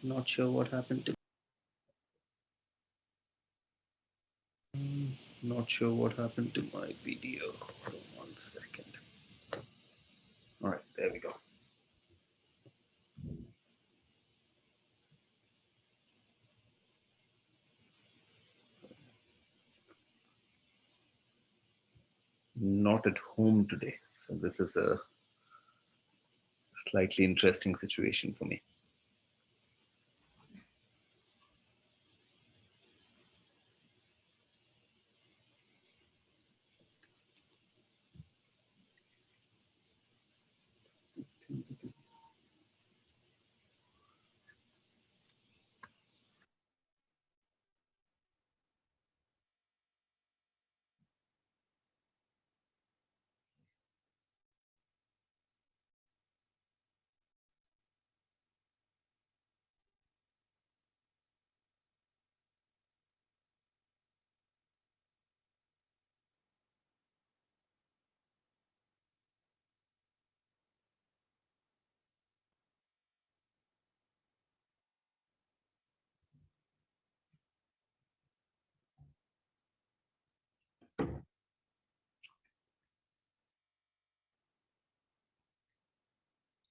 Not sure what happened to. Not sure what happened to my video. Hold on 1 second. All right, there we go. Not at home today, so this is a slightly interesting situation for me.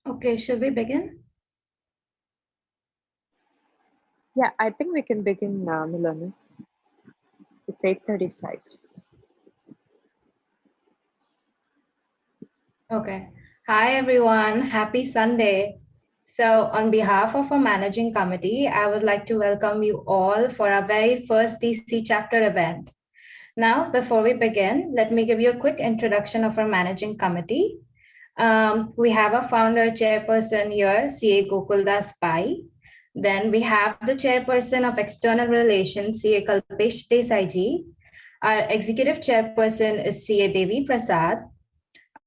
Okay, should we begin? Yeah, I think we can begin now, Miloni. It's 8:35. Okay. Hi, everyone. Happy Sunday. So, on behalf of our managing committee, I would like to welcome you all for our very first DC chapter event. Now, before we begin, let me give you a quick introduction of our managing committee. We have a founder chairperson here, CA Gokuldas Pai. Then we have the chairperson of external relations, CA Kalpesh Desai ji. Our executive chairperson is CA Devi Prasad.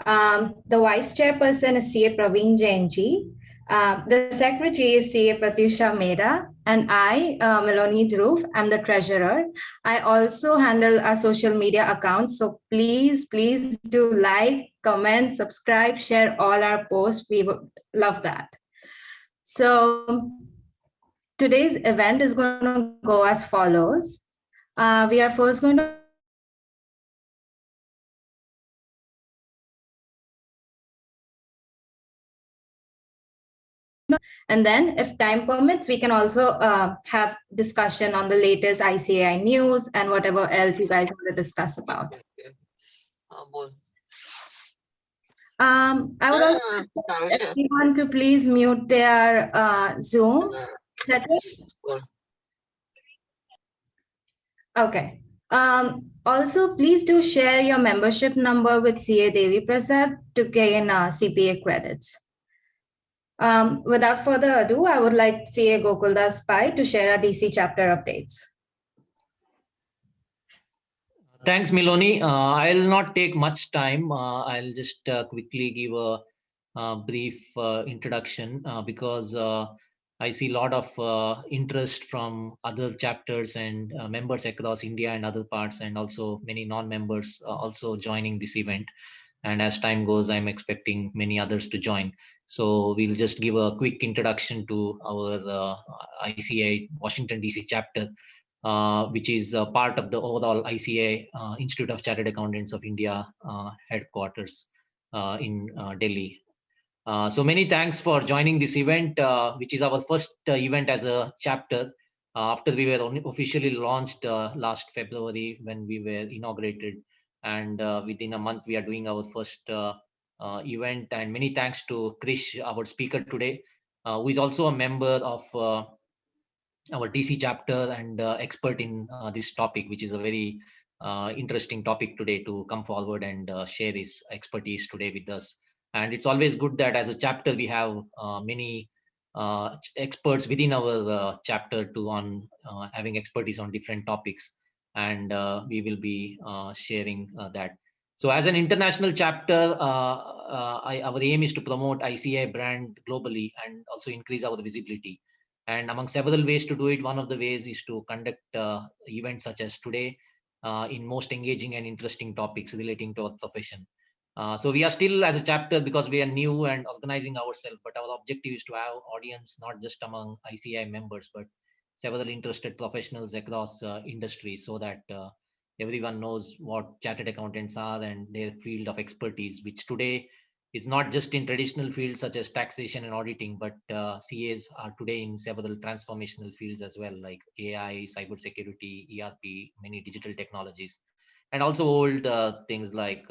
The vice chairperson is CA Praveen Jain ji. The secretary is CA Pratyusha Mehra, and I, Miloni Dhruv, I'm the treasurer. I also handle our social media accounts, so please do like, comment, subscribe, share all our posts. We would love that. So today's event is going to go as follows. We are first going to and then if time permits, we can also have discussion on the latest ICAI news and whatever else you guys want to discuss about. I would also ask everyone to please mute their Zoom settings. Okay. Also, please do share your membership number with CA Devi Prasad to gain CPA credits. Without further ado, I would like CA Gokuldas Pai to share our DC chapter updates. Thanks, Miloni. I'll not take much time. I'll just quickly give a brief introduction because I see a lot of interest from other chapters and members across India and other parts, and also many non-members also joining this event. And as time goes, I'm expecting many others to join. So we'll just give a quick introduction to our ICAI Washington DC chapter, which is part of the overall ICAI Institute of Chartered Accountants of India headquarters in Delhi. So many thanks for joining this event, which is our first event as a chapter after we were officially launched last February when we were inaugurated. And within a month, we are doing our first event. And many thanks to Krish, our speaker today, who is also a member of our DC chapter and expert in this topic, which is a very interesting topic today to come forward and share his expertise today with us. And it's always good that as a chapter, we have many experts within our chapter on having expertise on different topics. And we will be sharing that. So as an international chapter, our aim is to promote ICAI brand globally and also increase our visibility. And among several ways to do it, one of the ways is to conduct events such as today in most engaging and interesting topics relating to our profession. So we are still as a chapter because we are new and organizing ourselves, but our objective is to have audience not just among ICAI members, but several interested professionals across industries, so that everyone knows what chartered accountants are and their field of expertise, which today is not just in traditional fields such as taxation and auditing, but CAs are today in several transformational fields as well, like AI, cybersecurity, ERP, many digital technologies, and also old things like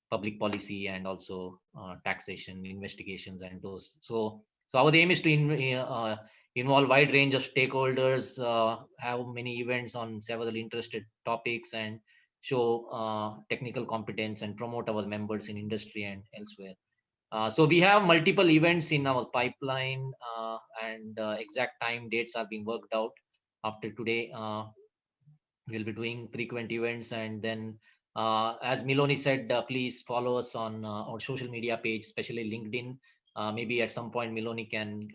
public policy and also taxation investigations and those. So our aim is to involve wide range of stakeholders, have many events on several interested topics, and show technical competence and promote our members in industry and elsewhere. So we have multiple events in our pipeline, and exact time dates are being worked out. After today, we'll be doing frequent events, and then as Miloni said, please follow us on our social media page, especially LinkedIn. Maybe at some point Miloni can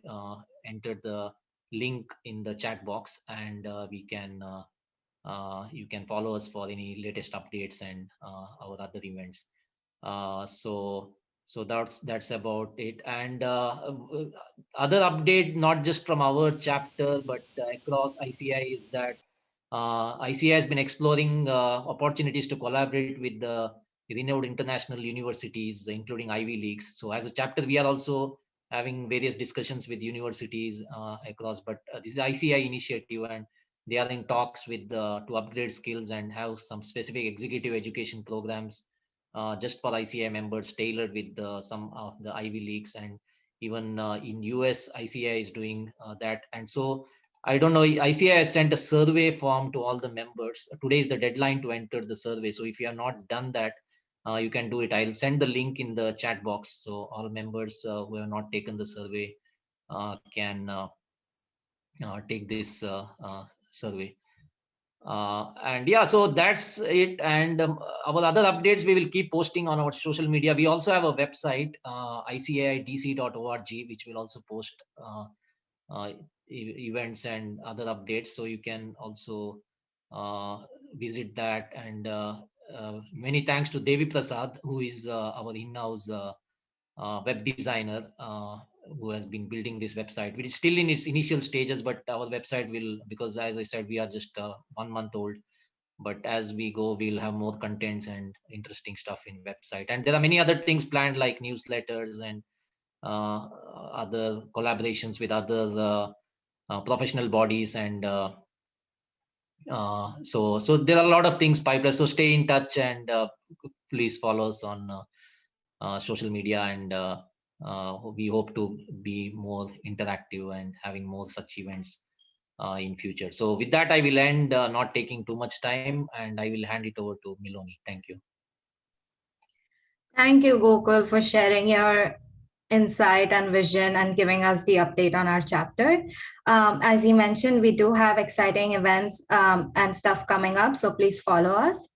enter the link in the chat box, and you can follow us for any latest updates and our other events. So that's about it. And other update, not just from our chapter but across ICAI, is that ICAI has been exploring opportunities to collaborate with the renowned international universities, including Ivy Leagues. So as a chapter, we are also having various discussions with universities across, but this is ICAI initiative, and they are in talks with to upgrade skills and have some specific executive education programs just for ICAI members, tailored with some of the Ivy Leagues. And even in US, ICAI is doing that. And so I don't know, ICAI has sent a survey form to all the members. Today is the deadline to enter the survey. So if you have not done that, you can do it. I'll send the link in the chat box. So all members who have not taken the survey can take this survey. And yeah, so that's it. And our other updates we will keep posting on our social media. We also have a website, ICAIDC.org, which will also post events and other updates, so you can also visit that. And many thanks to Devi Prasad, who is our in-house web designer, who has been building this website, which is still in its initial stages, but our website will, because as I said, we are just 1 month old, but as we go, we'll have more contents and interesting stuff in website. And there are many other things planned, like newsletters and other collaborations with other professional bodies. And so there are a lot of things pipeline. So stay in touch, and please follow us on social media, and we hope to be more interactive and having more such events in future. So with that, I will end, not taking too much time, and I will hand it over to Miloni. Thank you. Thank you, Gokul, for sharing your insight and vision and giving us the update on our chapter. As you mentioned, we do have exciting events and stuff coming up, so please follow us.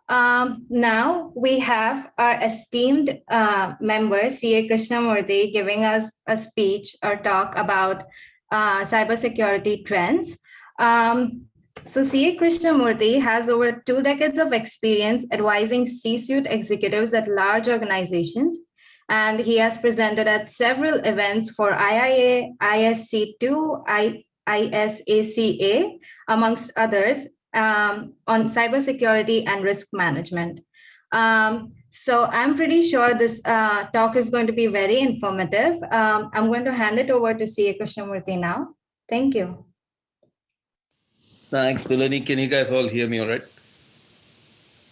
Now we have our esteemed member, CA Krishnamurthy, giving us a speech or talk about cybersecurity trends. So CA Krishnamurthy has over 2 decades of experience advising C-suite executives at large organizations, and he has presented at several events for IIA, ISC2, ISACA, amongst others, on cybersecurity and risk management. So I'm pretty sure this talk is going to be very informative. I'm going to hand it over to CA Krishnamurthy now. Thank you. Thanks, Miloni. Can you guys all hear me all right?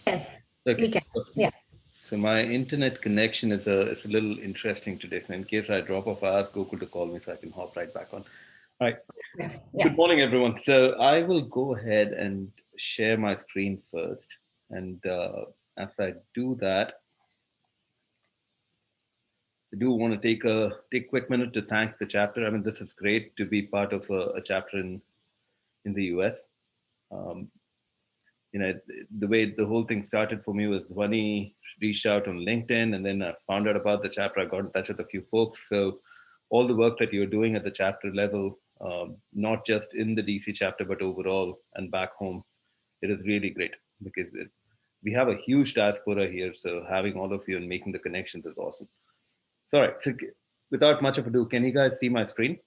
Yes, okay. we can. Yeah. So my internet connection is a little interesting today. So in case I drop off, I ask Gokul to call me so I can hop right back on. All right. Yeah. Good morning, everyone. So I will go ahead and share my screen first. And as I do that, I do want to take a quick minute to thank the chapter. I mean, this is great to be part of a chapter in the US. You know, the way the whole thing started for me was Dhwani reached out on LinkedIn, and then I found out about the chapter. I got in touch with a few folks. So all the work that you're doing at the chapter level, not just in the DC chapter, but overall and back home, it is really great, because we have a huge diaspora here, so having all of you and making the connections is awesome. So, all right, so without much of ado, can you guys see my screen?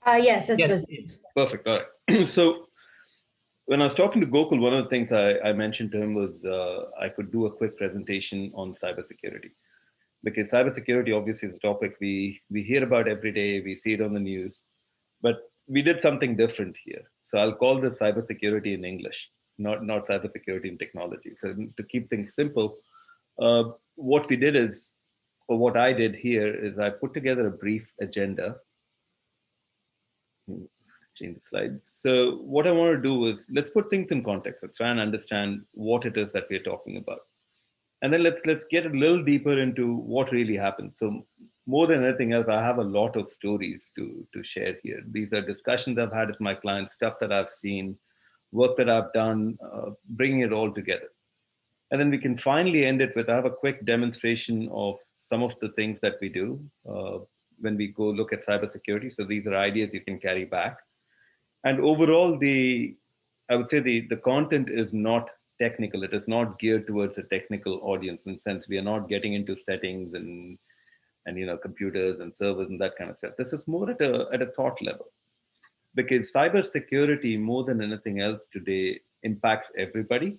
Yes, it's Yes, visible. yes. Perfect. All right. So when I was talking to Gokul, one of the things I mentioned to him was I could do a quick presentation on cybersecurity, because cybersecurity obviously is a topic we hear about every day. We see it on the news, but we did something different here. So I'll call this cybersecurity in English, not cybersecurity in technology. So to keep things simple, what we did is, or what I did here is I put together a brief agenda. Change the slide. So what I want to do is let's put things in context. Let's try and understand what it is that we're talking about. And then let's get a little deeper into what really happened. So more than anything else, I have a lot of stories to share here. These are discussions I've had with my clients, stuff that I've seen, work that I've done, bringing it all together. And then we can finally end it with, I have a quick demonstration of some of the things that we do when we go look at cybersecurity. So these are ideas you can carry back. And overall, I would say the content is not technical. It is not geared towards a technical audience, in the sense we are not getting into settings and computers and servers and that kind of stuff. This is more at a thought level, because cybersecurity, more than anything else today, impacts everybody.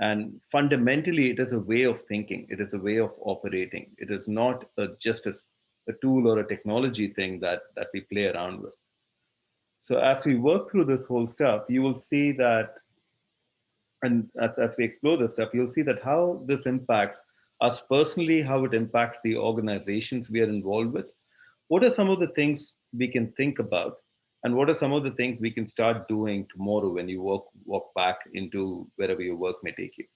And fundamentally, it is a way of thinking. It is a way of operating. It is not just a tool or a technology thing that we play around with. So as we work through this whole stuff, you will see that, and as we explore this stuff, you'll see that how this impacts us personally, how it impacts the organizations we are involved with. What are some of the things we can think about, and what are some of the things we can start doing tomorrow when you walk back into wherever your work may take you?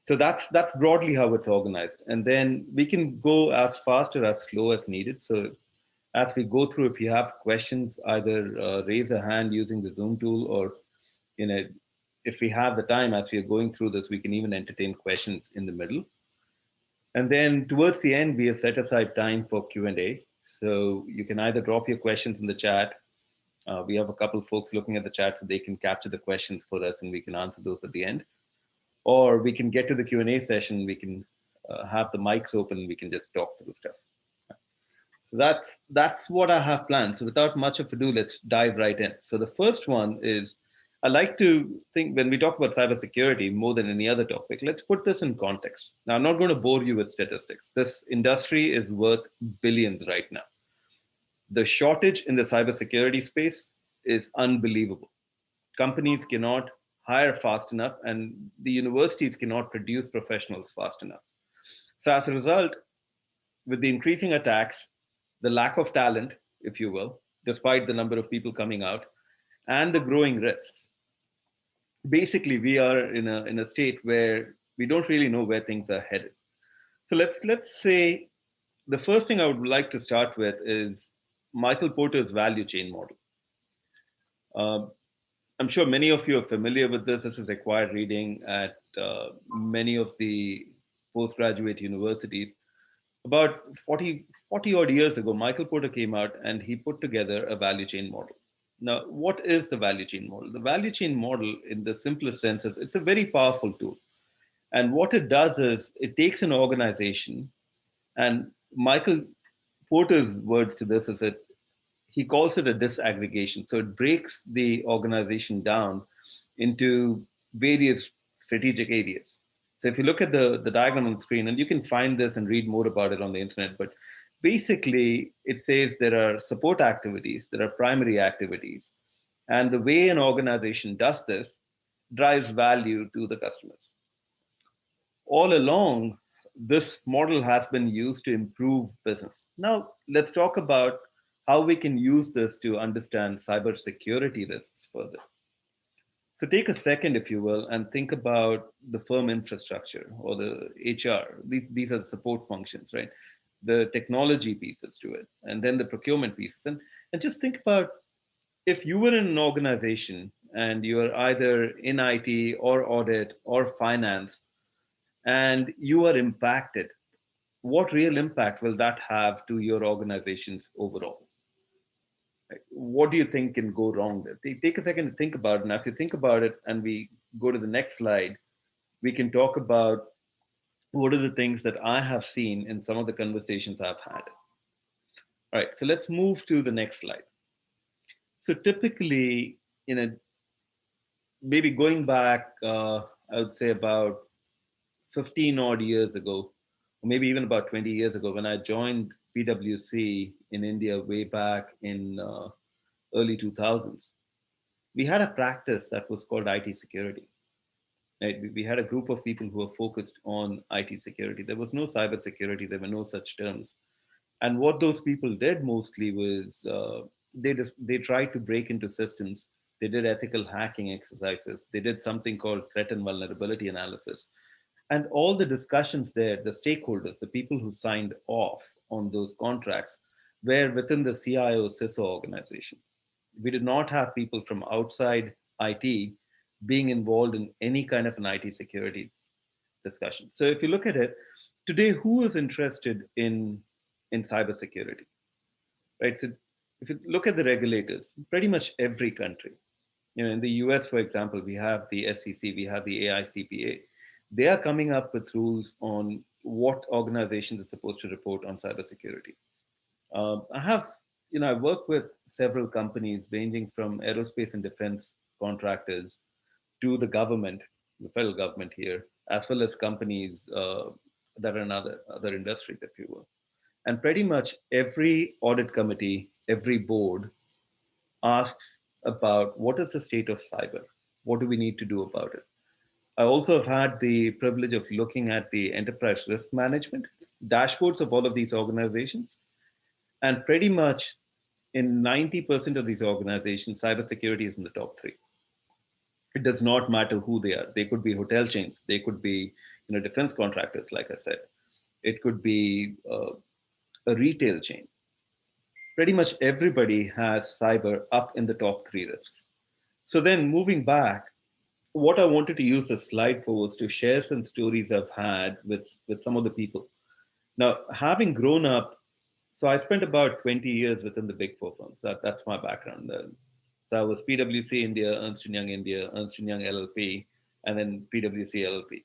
So that's broadly how it's organized, and then we can go as fast or as slow as needed. So as we go through, if you have questions, either raise a hand using the Zoom tool, or if we have the time as we are going through this, we can even entertain questions in the middle. And then towards the end, we have set aside time for Q&A. So you can either drop your questions in the chat. We have a couple of folks looking at the chat, so they can capture the questions for us and we can answer those at the end. Or we can get to the Q&A session. We can have the mics open and we can just talk through stuff. So that's what I have planned. So without much of ado, let's dive right in. So the first one is, I like to think when we talk about cybersecurity more than any other topic, let's put this in context. Now, I'm not going to bore you with statistics. This industry is worth billions right now. The shortage in the cybersecurity space is unbelievable. Companies cannot hire fast enough, and the universities cannot produce professionals fast enough. So as a result, with the increasing attacks, the lack of talent, if you will, despite the number of people coming out, and the growing risks, basically we are in a state where we don't really know where things are headed. So let's say the first thing I would like to start with is Michael Porter's value chain model. I'm sure many of you are familiar with this. This is required reading at many of the postgraduate universities. About 40 odd years ago, Michael Porter came out and he put together a value chain model. Now, what is the value chain model? The value chain model, in the simplest sense, is it's a very powerful tool. And what it does is it takes an organization, and Michael Porter's words to this is that he calls it a disaggregation. So it breaks the organization down into various strategic areas. So if you look at the diagram on the screen, and you can find this and read more about it on the internet, but basically it says there are support activities, there are primary activities, and the way an organization does this drives value to the customers. All along, this model has been used to improve business. Now, let's talk about how we can use this to understand cybersecurity risks further. So take a second, if you will, and think about the firm infrastructure or the HR. These are the support functions, right? The technology pieces to it, and then the procurement pieces. And just think about, if you were in an organization and you're either in IT or audit or finance, and you are impacted, what real impact will that have to your organizations overall? What do you think can go wrong there? Take a second to think about it. And as you think about it, and we go to the next slide, we can talk about what are the things that I have seen in some of the conversations I've had. All right, so let's move to the next slide. So typically, maybe going back, I would say about 15 odd years ago, or maybe even about 20 years ago, when I joined PwC in India way back in early 2000s, we had a practice that was called IT security. Right? We had a group of people who were focused on IT security. There was no cyber security. There were no such terms. And what those people did mostly was they tried to break into systems. They did ethical hacking exercises. They did something called threat and vulnerability analysis. And all the discussions there, the stakeholders, the people who signed off on those contracts, were within the CIO CISO organization. We did not have people from outside IT being involved in any kind of an IT security discussion. So if you look at it today, who is interested in cybersecurity, right? So if you look at the regulators, pretty much every country, in the US, for example, we have the SEC, we have the AICPA. They are coming up with rules on what organizations are supposed to report on cybersecurity. I work with several companies ranging from aerospace and defense contractors to the government, the federal government here, as well as companies that are in other industries, if you will. And pretty much every audit committee, every board asks about what is the state of cyber? What do we need to do about it? I also have had the privilege of looking at the enterprise risk management dashboards of all of these organizations. And pretty much in 90% of these organizations, cybersecurity is in the top three. It does not matter who they are. They could be hotel chains. They could be, defense contractors, like I said. It could be a retail chain. Pretty much everybody has cyber up in the top three risks. So then moving back, what I wanted to use this slide for was to share some stories I've had with some of the people. Now, having grown up, so I spent about 20 years within the big four firms. That's my background. So I was PwC India, Ernst & Young India, Ernst & Young LLP, and then PwC LLP.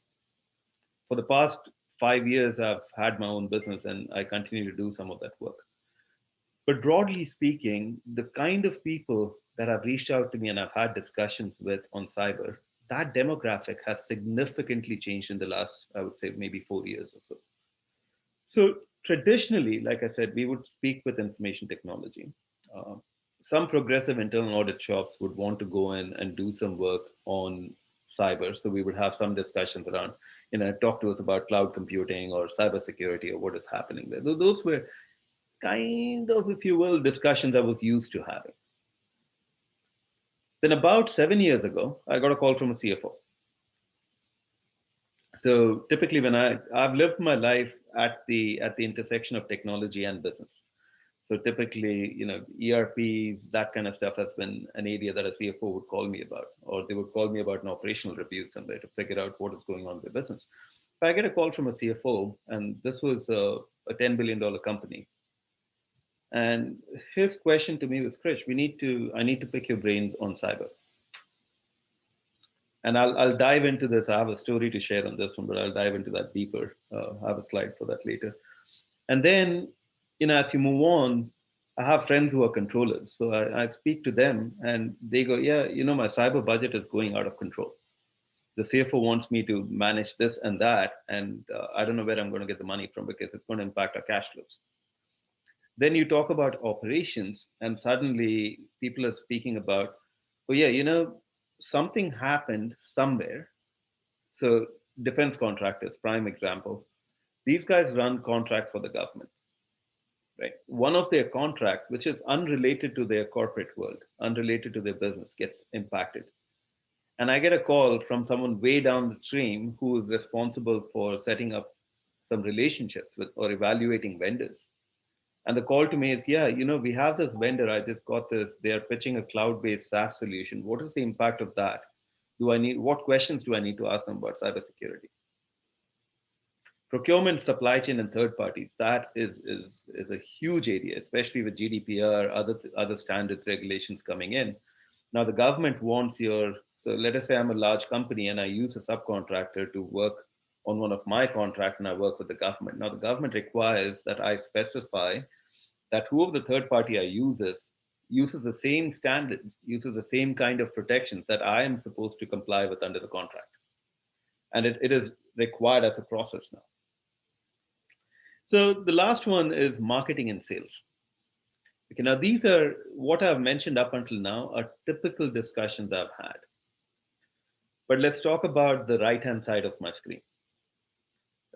For the past 5 years, I've had my own business and I continue to do some of that work. But broadly speaking, the kind of people that have reached out to me and I've had discussions with on cyber, that demographic has significantly changed in the last, I would say, maybe 4 years or so. So traditionally, like I said, we would speak with information technology. Some progressive internal audit shops would want to go in and do some work on cyber. So we would have some discussions around, talk to us about cloud computing or cybersecurity or what is happening there. Those were kind of, if you will, discussions I was used to having. Then about 7 years ago, I got a call from a CFO. So typically when I've lived my life at the intersection of technology and business. So typically, ERPs, that kind of stuff has been an area that a CFO would call me about, or they would call me about an operational review somewhere to figure out what is going on with the business. If I get a call from a CFO, and this was a $10 billion company, and his question to me was, Krish, I need to pick your brains on cyber. And I'll dive into this. I have a story to share on this one, but I'll dive into that deeper. I have a slide for that later. And then, as you move on, I have friends who are controllers. So I speak to them and they go, yeah, my cyber budget is going out of control. The CFO wants me to manage this and that. And I don't know where I'm going to get the money from because it's going to impact our cash flows. Then you talk about operations and suddenly people are speaking about, oh yeah, something happened somewhere. So defense contractors, prime example, these guys run contracts for the government, right? One of their contracts, which is unrelated to their corporate world, unrelated to their business, gets impacted. And I get a call from someone way down the stream who is responsible for setting up some relationships with or evaluating vendors. And the call to me is, yeah, we have this vendor. I just got this. They are pitching a cloud-based SaaS solution. What is the impact of that? What questions do I need to ask them about cybersecurity? Procurement, supply chain, and third parties. That is a huge area, especially with GDPR, other standards, regulations coming in. Now the government wants so let us say I'm a large company and I use a subcontractor to work on one of my contracts and I work with the government. Now the government requires that I specify that whoever the third party I uses the same standards, uses the same kind of protections that I am supposed to comply with under the contract. And it is required as a process now. So the last one is marketing and sales. Okay, now these are what I've mentioned up until now are typical discussions I've had. But let's talk about the right-hand side of my screen.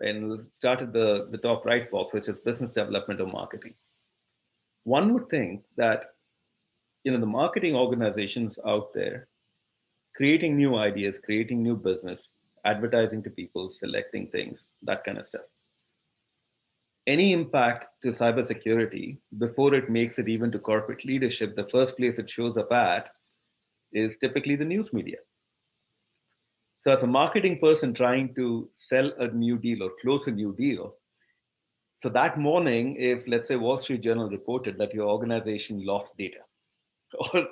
And we'll start at the top right box, which is business development or marketing. One would think that the marketing organizations out there creating new ideas, creating new business, advertising to people, selecting things, that kind of stuff. Any impact to cybersecurity before it makes it even to corporate leadership, the first place it shows up at is typically the news media. So as a marketing person trying to sell a new deal or close a new deal, so that morning, if let's say Wall Street Journal reported that your organization lost data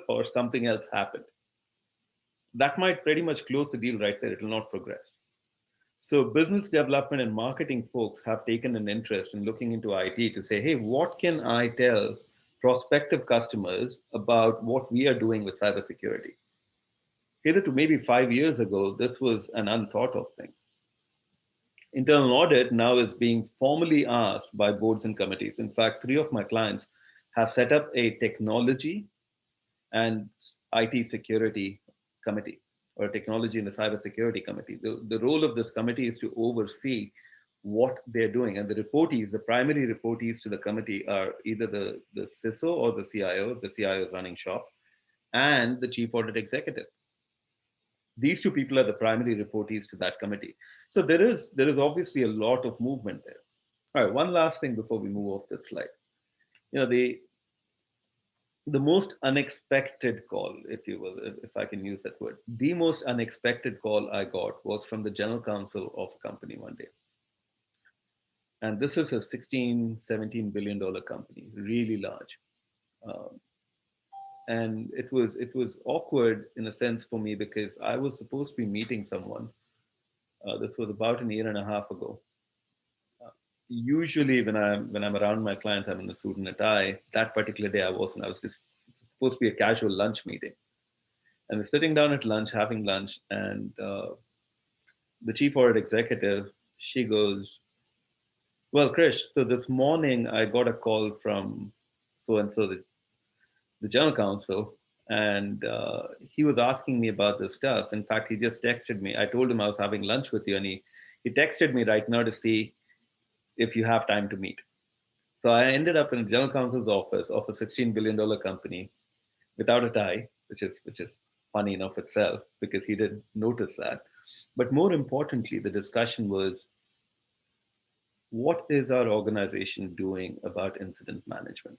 or something else happened, that might pretty much close the deal right there. It will not progress. So business development and marketing folks have taken an interest in looking into IT to say, hey, what can I tell prospective customers about what we are doing with cybersecurity? Hitherto, maybe 5 years ago, this was an unthought of thing. Internal audit now is being formally asked by boards and committees. In fact, 3 of my clients have set up a technology and IT security committee, or technology and the cybersecurity committee. The role of this committee is to oversee what they're doing. And the reportees, the primary reportees to the committee are either the CISO or the CIO, the CIO is running shop, and the chief audit executive. These 2 people are the primary reportees to that committee. So there is obviously a lot of movement there. All right, one last thing before we move off this slide. The most unexpected call, if you will, if I can use that word, the most unexpected call I got was from the general counsel of a company one day. And this is a $16-17 billion company, really large. And it was awkward in a sense for me because I was supposed to be meeting someone. This was about a year and a half ago. Usually when I'm around my clients, I'm in a suit and a tie. That particular day I wasn't. I was just supposed to be a casual lunch meeting. And we're sitting down at lunch, having lunch, and the chief audit executive, she goes, well, Krish, so this morning I got a call from so-and-so, the general counsel, and he was asking me about this stuff. In fact, he just texted me. I told him I was having lunch with you, and he texted me right now to see if you have time to meet. So I ended up in the general counsel's office of a $16 billion company without a tie, which is funny enough itself because he didn't notice that. But more importantly, the discussion was, what is our organization doing about incident management?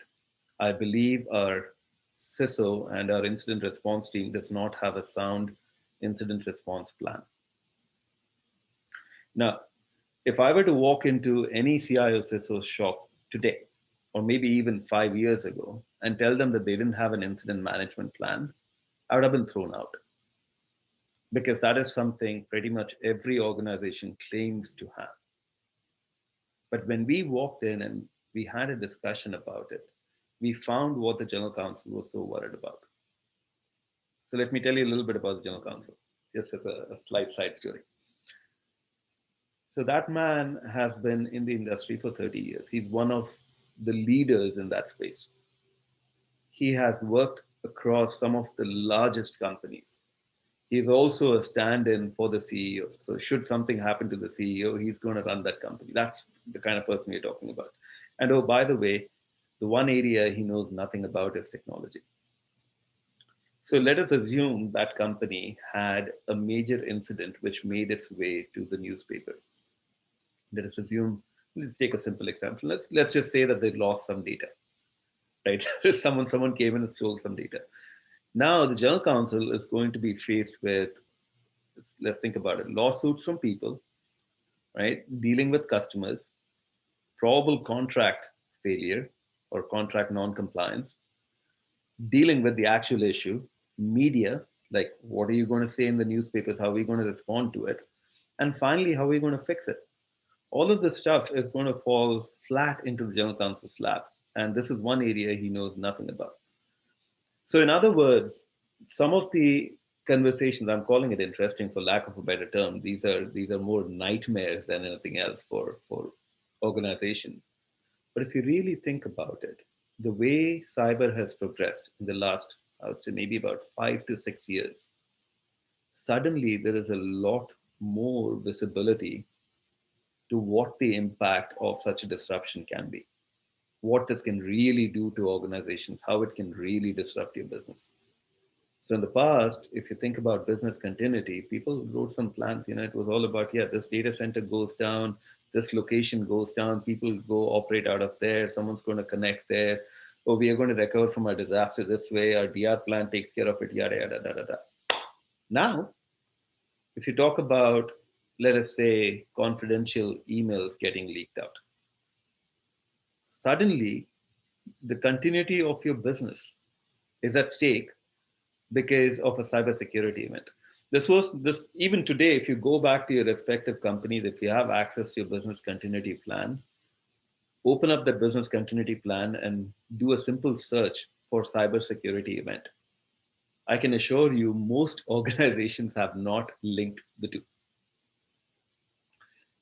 I believe our CISO and our incident response team does not have a sound incident response plan. Now, if I were to walk into any CIO CISO's shop today, or maybe even 5 years ago, and tell them that they didn't have an incident management plan, I would have been thrown out. Because that is something pretty much every organization claims to have. But when we walked in and we had a discussion about it, we found what the general counsel was so worried about. So let me tell you a little bit about the general counsel, just as a slight side story. So that man has been in the industry for 30 years. He's one of the leaders in that space. He has worked across some of the largest companies. He's also a stand-in for the CEO. So should something happen to the CEO, he's going to run that company. That's the kind of person we're talking about. And oh, by the way, the one area he knows nothing about is technology. So let us assume that company had a major incident which made its way to the newspaper. Let us assume, let's take a simple example. Let's just say that they lost some data, right? someone came in and stole some data. Now the general counsel is going to be faced with, let's think about it, lawsuits from people, right? Dealing with customers, probable contract failure or contract non-compliance, dealing with the actual issue, media, like what are you going to say in the newspapers, how are we going to respond to it, and finally, how are we going to fix it? All of this stuff is going to fall flat into the general counsel's lap. And this is one area he knows nothing about. So, in other words, some of the conversations, I'm calling it interesting for lack of a better term, these are more nightmares than anything else for organizations. But if you really think about it, the way cyber has progressed in the last, I would say maybe about 5 to 6 years, suddenly there is a lot more visibility to what the impact of such a disruption can be, what this can really do to organizations, how it can really disrupt your business. So in the past, if you think about business continuity, people wrote some plans. It was all about, yeah, this data center goes down, this location goes down, people go operate out of there, someone's going to connect there, or we are going to recover from our disaster this way, our DR plan takes care of it, yada, yada, da, da, da. Now, if you talk about, let us say, confidential emails getting leaked out, suddenly the continuity of your business is at stake because of a cybersecurity event. This even today, if you go back to your respective companies, if you have access to your business continuity plan, open up the business continuity plan and do a simple search for cybersecurity event. I can assure you most organizations have not linked the two.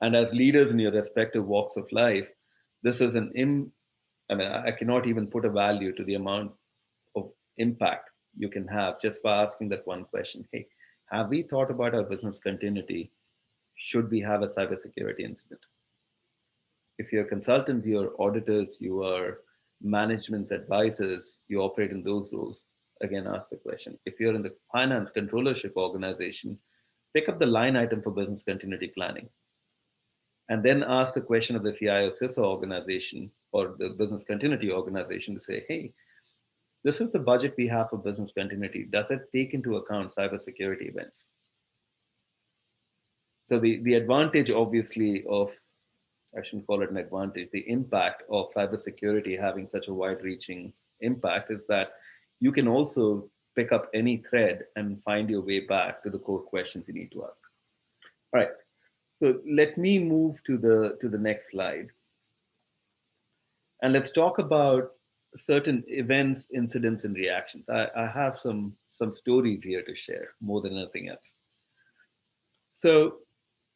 And as leaders in your respective walks of life, this is I cannot even put a value to the amount of impact you can have just by asking that one question. Hey, have we thought about our business continuity? Should we have a cybersecurity incident? If you're consultants, you're auditors, you are management's advisors, you operate in those roles, again, ask the question. If you're in the finance controllership organization, pick up the line item for business continuity planning and then ask the question of the CIO CISO organization or the business continuity organization to say, hey, this is the budget we have for business continuity. Does it take into account cybersecurity events? So the advantage, obviously, of, I shouldn't call it an advantage, the impact of cybersecurity having such a wide-reaching impact is that you can also pick up any thread and find your way back to the core questions you need to ask. All right. So let me move to the next slide. And let's talk about certain events, incidents, and reactions. I have some stories here to share more than anything else. So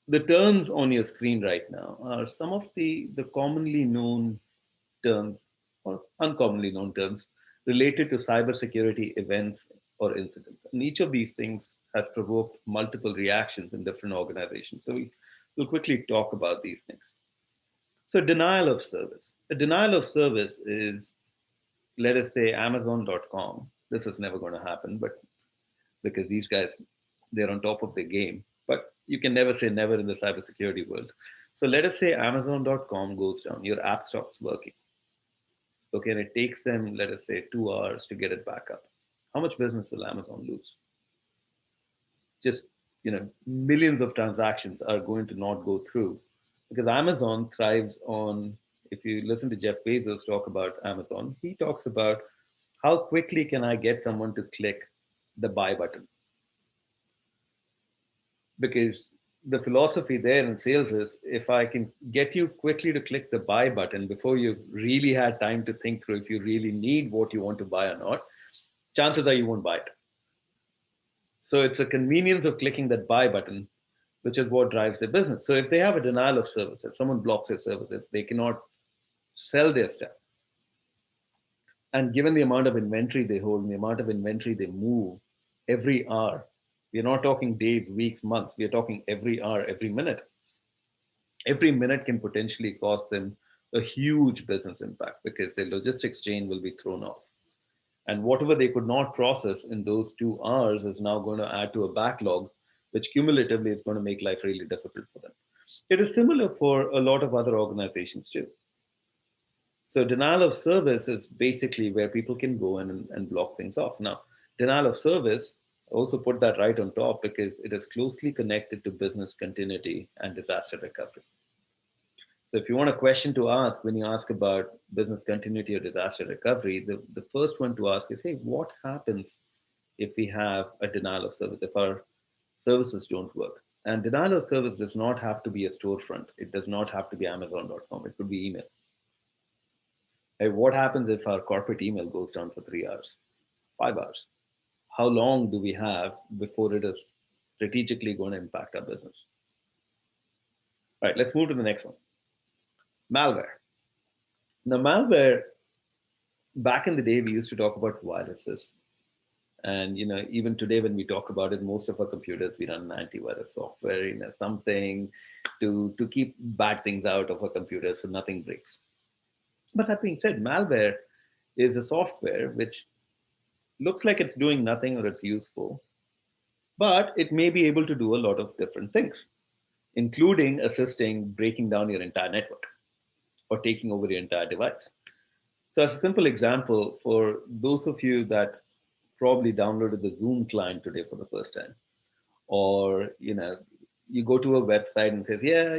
the terms on your screen right now are some of the commonly known terms or uncommonly known terms related to cybersecurity events or incidents. And each of these things has provoked multiple reactions in different organizations. So we'll quickly talk about these things. So denial of service. A denial of service is, let us say, Amazon.com. This is never going to happen, but because these guys, they're on top of their game. But you can never say never in the cybersecurity world. So let us say Amazon.com goes down, your app stops working. Okay, and it takes them, let us say, 2 hours to get it back up. How much business will Amazon lose? Just, millions of transactions are going to not go through because Amazon thrives on, if you listen to Jeff Bezos talk about Amazon, he talks about how quickly can I get someone to click the buy button? Because the philosophy there in sales is if I can get you quickly to click the buy button before you've really had time to think through if you really need what you want to buy or not, chances are you won't buy it. So it's a convenience of clicking that buy button, which is what drives their business. So if they have a denial of service, if someone blocks their services, they cannot sell their stuff. And given the amount of inventory they hold and the amount of inventory they move every hour, we're not talking days, weeks, months, we're talking every hour, every minute. Every minute can potentially cost them a huge business impact because their logistics chain will be thrown off. And whatever they could not process in those 2 hours is now going to add to a backlog, which cumulatively is going to make life really difficult for them. It is similar for a lot of other organizations too. So denial of service is basically where people can go in and block things off. Now, denial of service, also put that right on top because it is closely connected to business continuity and disaster recovery. So if you want a question to ask when you ask about business continuity or disaster recovery, the first one to ask is, hey, what happens if we have a denial of service, if our services don't work. And denial of service does not have to be a storefront. It does not have to be Amazon.com. It could be email. What happens if our corporate email goes down for 3 hours, 5 hours? How long do we have before it is strategically going to impact our business? All right, let's move to the next one. Malware. Now, malware, back in the day, we used to talk about viruses. And even today, when we talk about it, most of our computers, we run antivirus software, something to keep bad things out of our computers so nothing breaks. But that being said, malware is a software which looks like it's doing nothing or it's useful, but it may be able to do a lot of different things, including assisting breaking down your entire network or taking over your entire device. So as a simple example, for those of you that probably downloaded the Zoom client today for the first time, or you go to a website and says, yeah,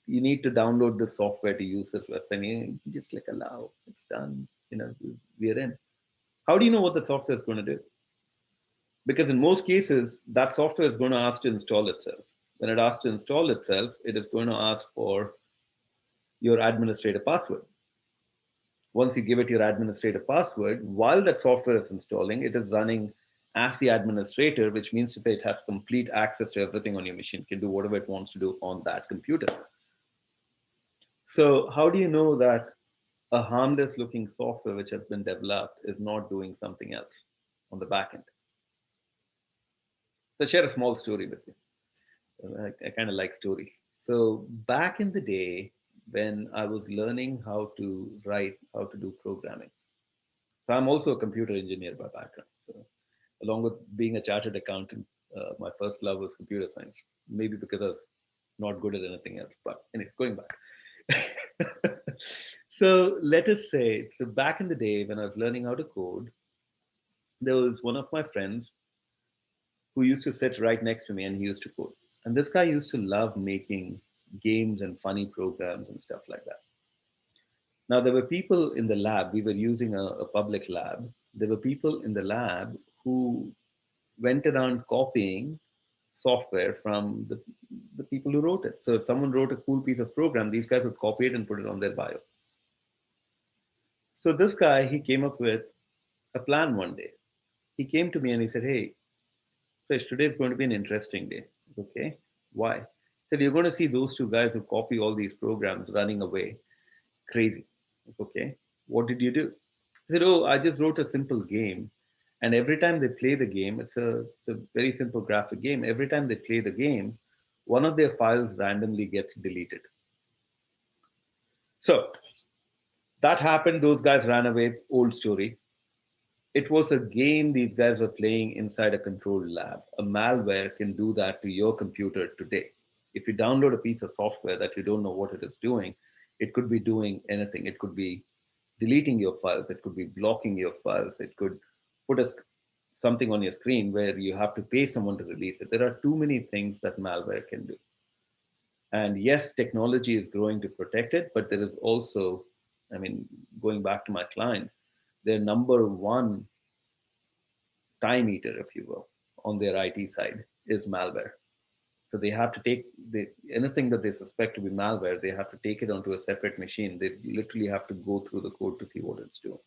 you need to download the software to use this website. And you just click allow, it's done, we're in. How do you know what the software is going to do? Because in most cases, that software is going to ask to install itself. When it asks to install itself, it is going to ask for your administrator password. Once you give it your administrator password, while that software is installing, it is running as the administrator, which means to say it has complete access to everything on your machine, it can do whatever it wants to do on that computer. So how do you know that a harmless looking software which has been developed is not doing something else on the back end? So share a small story with you. I kind of like stories. So back in the day, when I was learning how to write, how to do programming. So I'm also a computer engineer by background. So along with being a chartered accountant, my first love was computer science. Maybe because I was not good at anything else. But anyway, going back. So let us say, so back in the day when I was learning how to code, there was one of my friends who used to sit right next to me and he used to code. And this guy used to love making games and funny programs and stuff like that. Now, there were people in the lab, we were using a public lab. There were people in the lab who went around copying software from the people who wrote it. So if someone wrote a cool piece of program, these guys would copy it and put it on their bio. So this guy, he came up with a plan one day. He came to me and he said, hey, Fish, today is going to be an interesting day. Okay, why? He said, you're going to see those two guys who copy all these programs running away. Crazy. Okay, what did you do? He said, oh, I just wrote a simple game. And every time they play the game, it's a very simple graphic game. Every time they play the game, one of their files randomly gets deleted. So that happened. Those guys ran away. Old story. It was a game these guys were playing inside a controlled lab. A malware can do that to your computer today. If you download a piece of software that you don't know what it is doing, it could be doing anything. It could be deleting your files. It could be blocking your files. It could put something on your screen where you have to pay someone to release it. There are too many things that malware can do. And yes, technology is growing to protect it, but there is also, I mean, going back to my clients, their number one time eater, if you will, on their IT side is malware. So they have to take anything that they suspect to be malware, they have to take it onto a separate machine. They literally have to go through the code to see what it's doing.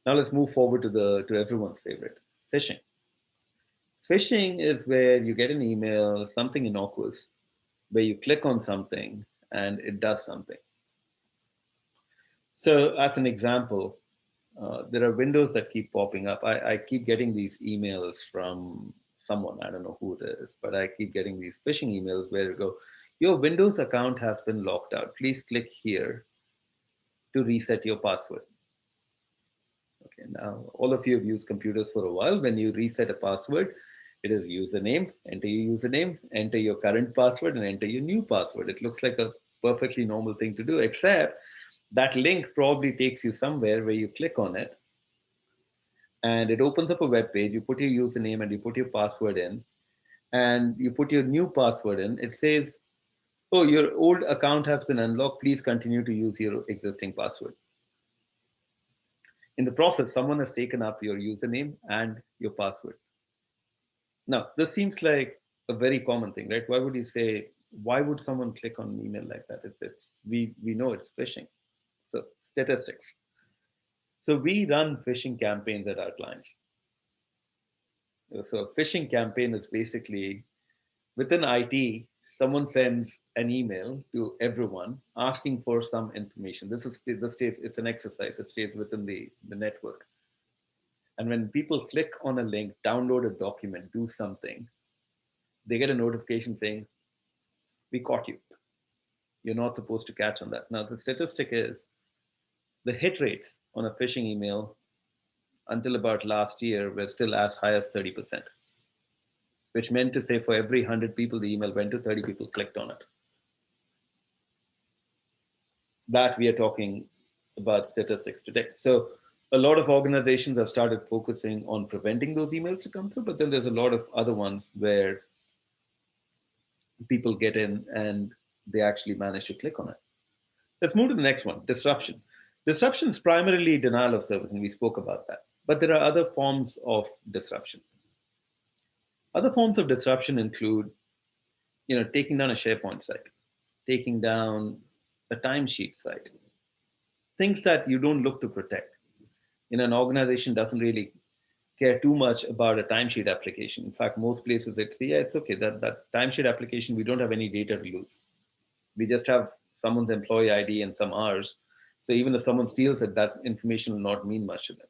Now let's move forward to everyone's favorite, phishing. Phishing is where you get an email, something innocuous, where you click on something and it does something. So as an example, there are windows that keep popping up. I keep getting these emails from someone, I don't know who it is, but I keep getting these phishing emails where you go, your Windows account has been locked out. Please click here to reset your password. Okay, now all of you have used computers for a while. When you reset a password, it is username, enter your username, enter your current password, and enter your new password. It looks like a perfectly normal thing to do, except that link probably takes you somewhere where you click on it and it opens up a web page. You put your username and you put your password in and you put your new password in. It says, oh, your old account has been unlocked. Please continue to use your existing password. In the process, someone has taken up your username and your password. Now, this seems like a very common thing, right? Why would you say, why would someone click on an email like that? We know it's phishing. So statistics. So we run phishing campaigns at our clients. So a phishing campaign is basically within IT, someone sends an email to everyone asking for some information. This stays, it's an exercise, it stays within the network. And when people click on a link, download a document, do something, they get a notification saying, we caught you. You're not supposed to catch on that. Now, the statistic is the hit rates on a phishing email until about last year were still as high as 30%, which meant to say for every 100 people the email went to, 30 people clicked on it. That we are talking about statistics today. So a lot of organizations have started focusing on preventing those emails to come through, but then there's a lot of other ones where people get in and they actually manage to click on it. Let's move to the next one, disruption. Disruption is primarily denial of service, and we spoke about that. But there are other forms of disruption. Other forms of disruption include, taking down a SharePoint site, taking down a timesheet site, things that you don't look to protect. An organization doesn't really care too much about a timesheet application. In fact, most places it's okay. That timesheet application, we don't have any data to lose. We just have someone's employee ID and some hours. So even if someone steals it, that information will not mean much to them.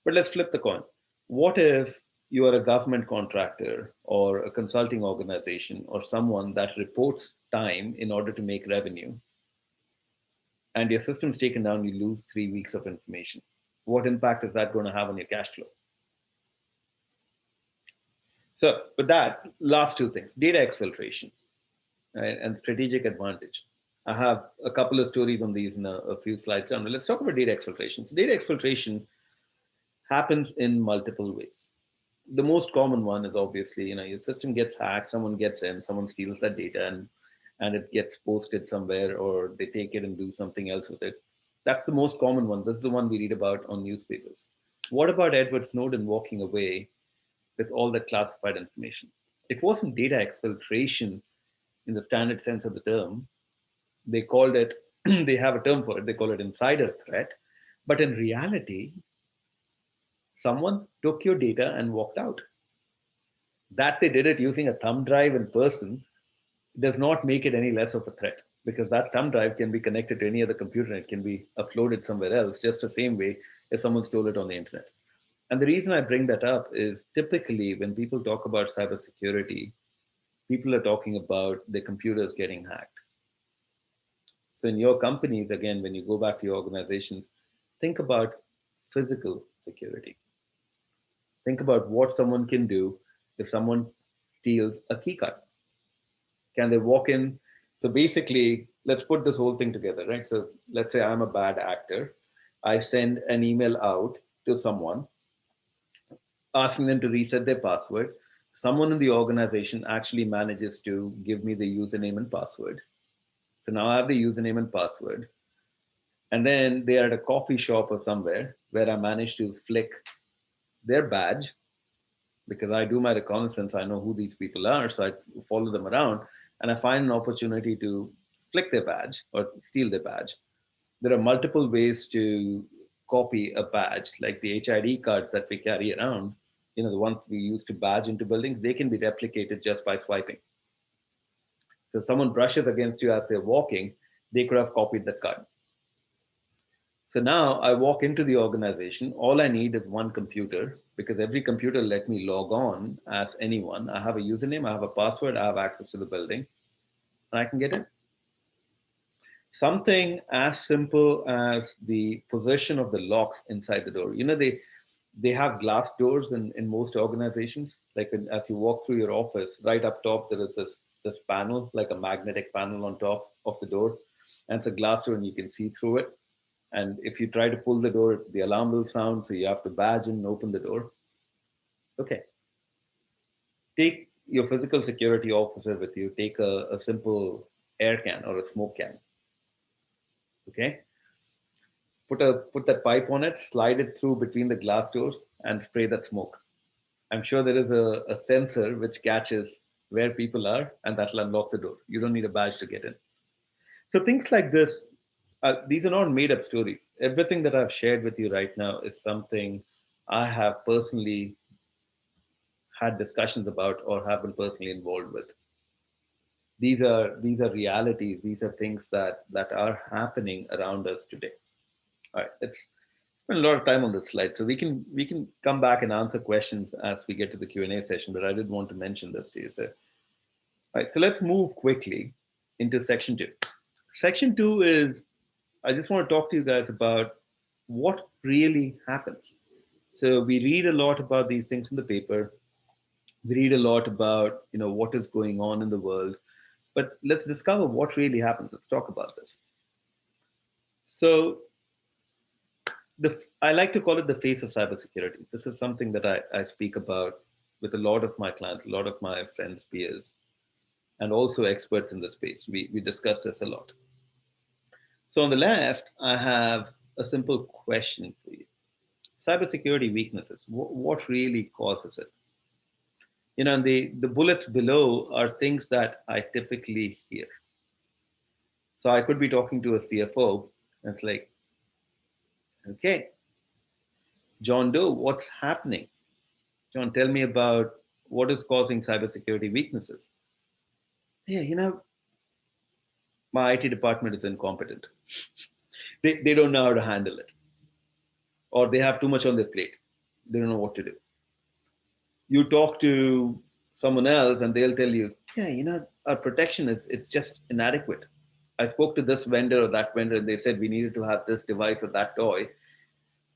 But let's flip the coin. What if you are a government contractor or a consulting organization or someone that reports time in order to make revenue, and your system's taken down, you lose 3 weeks of information? What impact is that going to have on your cash flow? So with that, last two things, data exfiltration, right, and strategic advantage. I have a couple of stories on these in a few slides down. Let's talk about data exfiltration. So data exfiltration happens in multiple ways. The most common one is obviously, your system gets hacked, someone gets in, someone steals that data and it gets posted somewhere, or they take it and do something else with it. That's the most common one. This is the one we read about on newspapers. What about Edward Snowden walking away with all that classified information? It wasn't data exfiltration in the standard sense of the term. They called it, they have a term for it, they call it insider threat. But in reality, someone took your data and walked out. That they did it using a thumb drive in person does not make it any less of a threat, because that thumb drive can be connected to any other computer and it can be uploaded somewhere else, just the same way if someone stole it on the internet. And the reason I bring that up is typically when people talk about cybersecurity, people are talking about their computers getting hacked. So in your companies, again, when you go back to your organizations, think about physical security. Think about what someone can do if someone steals a key card. Can they walk in? So basically, let's put this whole thing together, right? So let's say I'm a bad actor. I send an email out to someone asking them to reset their password. Someone in the organization actually manages to give me the username and password. So now I have the username and password. And then they are at a coffee shop or somewhere where I manage to flick their badge, because I do my reconnaissance. I know who these people are. So I follow them around and I find an opportunity to flick their badge or steal their badge. There are multiple ways to copy a badge, like the HID cards that we carry around, the ones we use to badge into buildings, they can be replicated just by swiping. So someone brushes against you as they're walking, they could have copied the card. So now I walk into the organization. All I need is one computer, because every computer let me log on as anyone. I have a username, I have a password, I have access to the building, and I can get in. Something as simple as the position of the locks inside the door. They have glass doors in most organizations. Like as you walk through your office, right up top, there is this panel, like a magnetic panel on top of the door. And it's a glass door and you can see through it. And if you try to pull the door, the alarm will sound. So you have to badge in and open the door. Okay. Take your physical security officer with you. Take a simple air can or a smoke can. Okay. put that pipe on it, slide it through between the glass doors, and spray that smoke. I'm sure there is a sensor which catches where people are, and that'll unlock the door. You don't need a badge to get in. So things like this, these are not made up stories. Everything that I've shared with you right now is something I have personally had discussions about or have been personally involved with. These are realities. These are things that are happening around us today. All right, let's spend a lot of time on this slide, so we can come back and answer questions as we get to the Q&A session. But I did want to mention this to you, sir. All right, so let's move quickly into section 2. Section 2 is, I just want to talk to you guys about what really happens. So we read a lot about these things in the paper. We read a lot about, what is going on in the world, but let's discover what really happens. Let's talk about this. So I like to call it the face of cybersecurity. This is something that I speak about with a lot of my clients, a lot of my friends, peers, and also experts in the space. We discuss this a lot. So on the left, I have a simple question for you. Cybersecurity weaknesses, what really causes it? And the bullets below are things that I typically hear. So I could be talking to a CFO, and it's like, okay, John Doe, what's happening? John, tell me about what is causing cybersecurity weaknesses. Yeah, my IT department is incompetent. They don't know how to handle it, or they have too much on their plate. They don't know what to do. You talk to someone else and they'll tell you, yeah, our protection it's just inadequate. I spoke to this vendor or that vendor and they said we needed to have this device or that toy,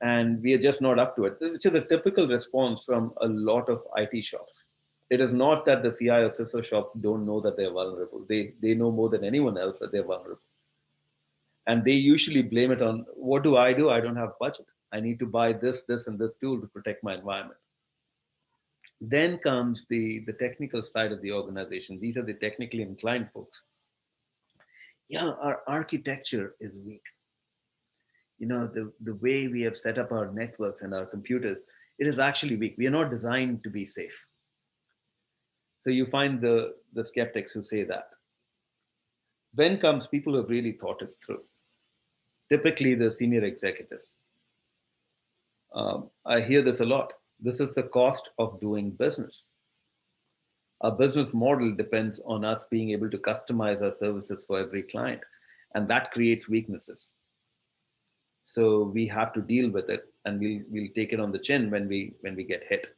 and we are just not up to it, which is a typical response from a lot of IT shops. It is not that the CI or CISO shops don't know that they're vulnerable. They know more than anyone else that they're vulnerable. And they usually blame it on, what do? I don't have budget. I need to buy this, and this tool to protect my environment. Then comes the technical side of the organization. These are the technically inclined folks. Yeah, our architecture is weak. The way we have set up our networks and our computers, it is actually weak. We are not designed to be safe. So you find the skeptics who say that. Then comes people who have really thought it through. Typically the senior executives. I hear this a lot. This is the cost of doing business. Our business model depends on us being able to customize our services for every client, and that creates weaknesses. So we have to deal with it, and we'll take it on the chin when we get hit.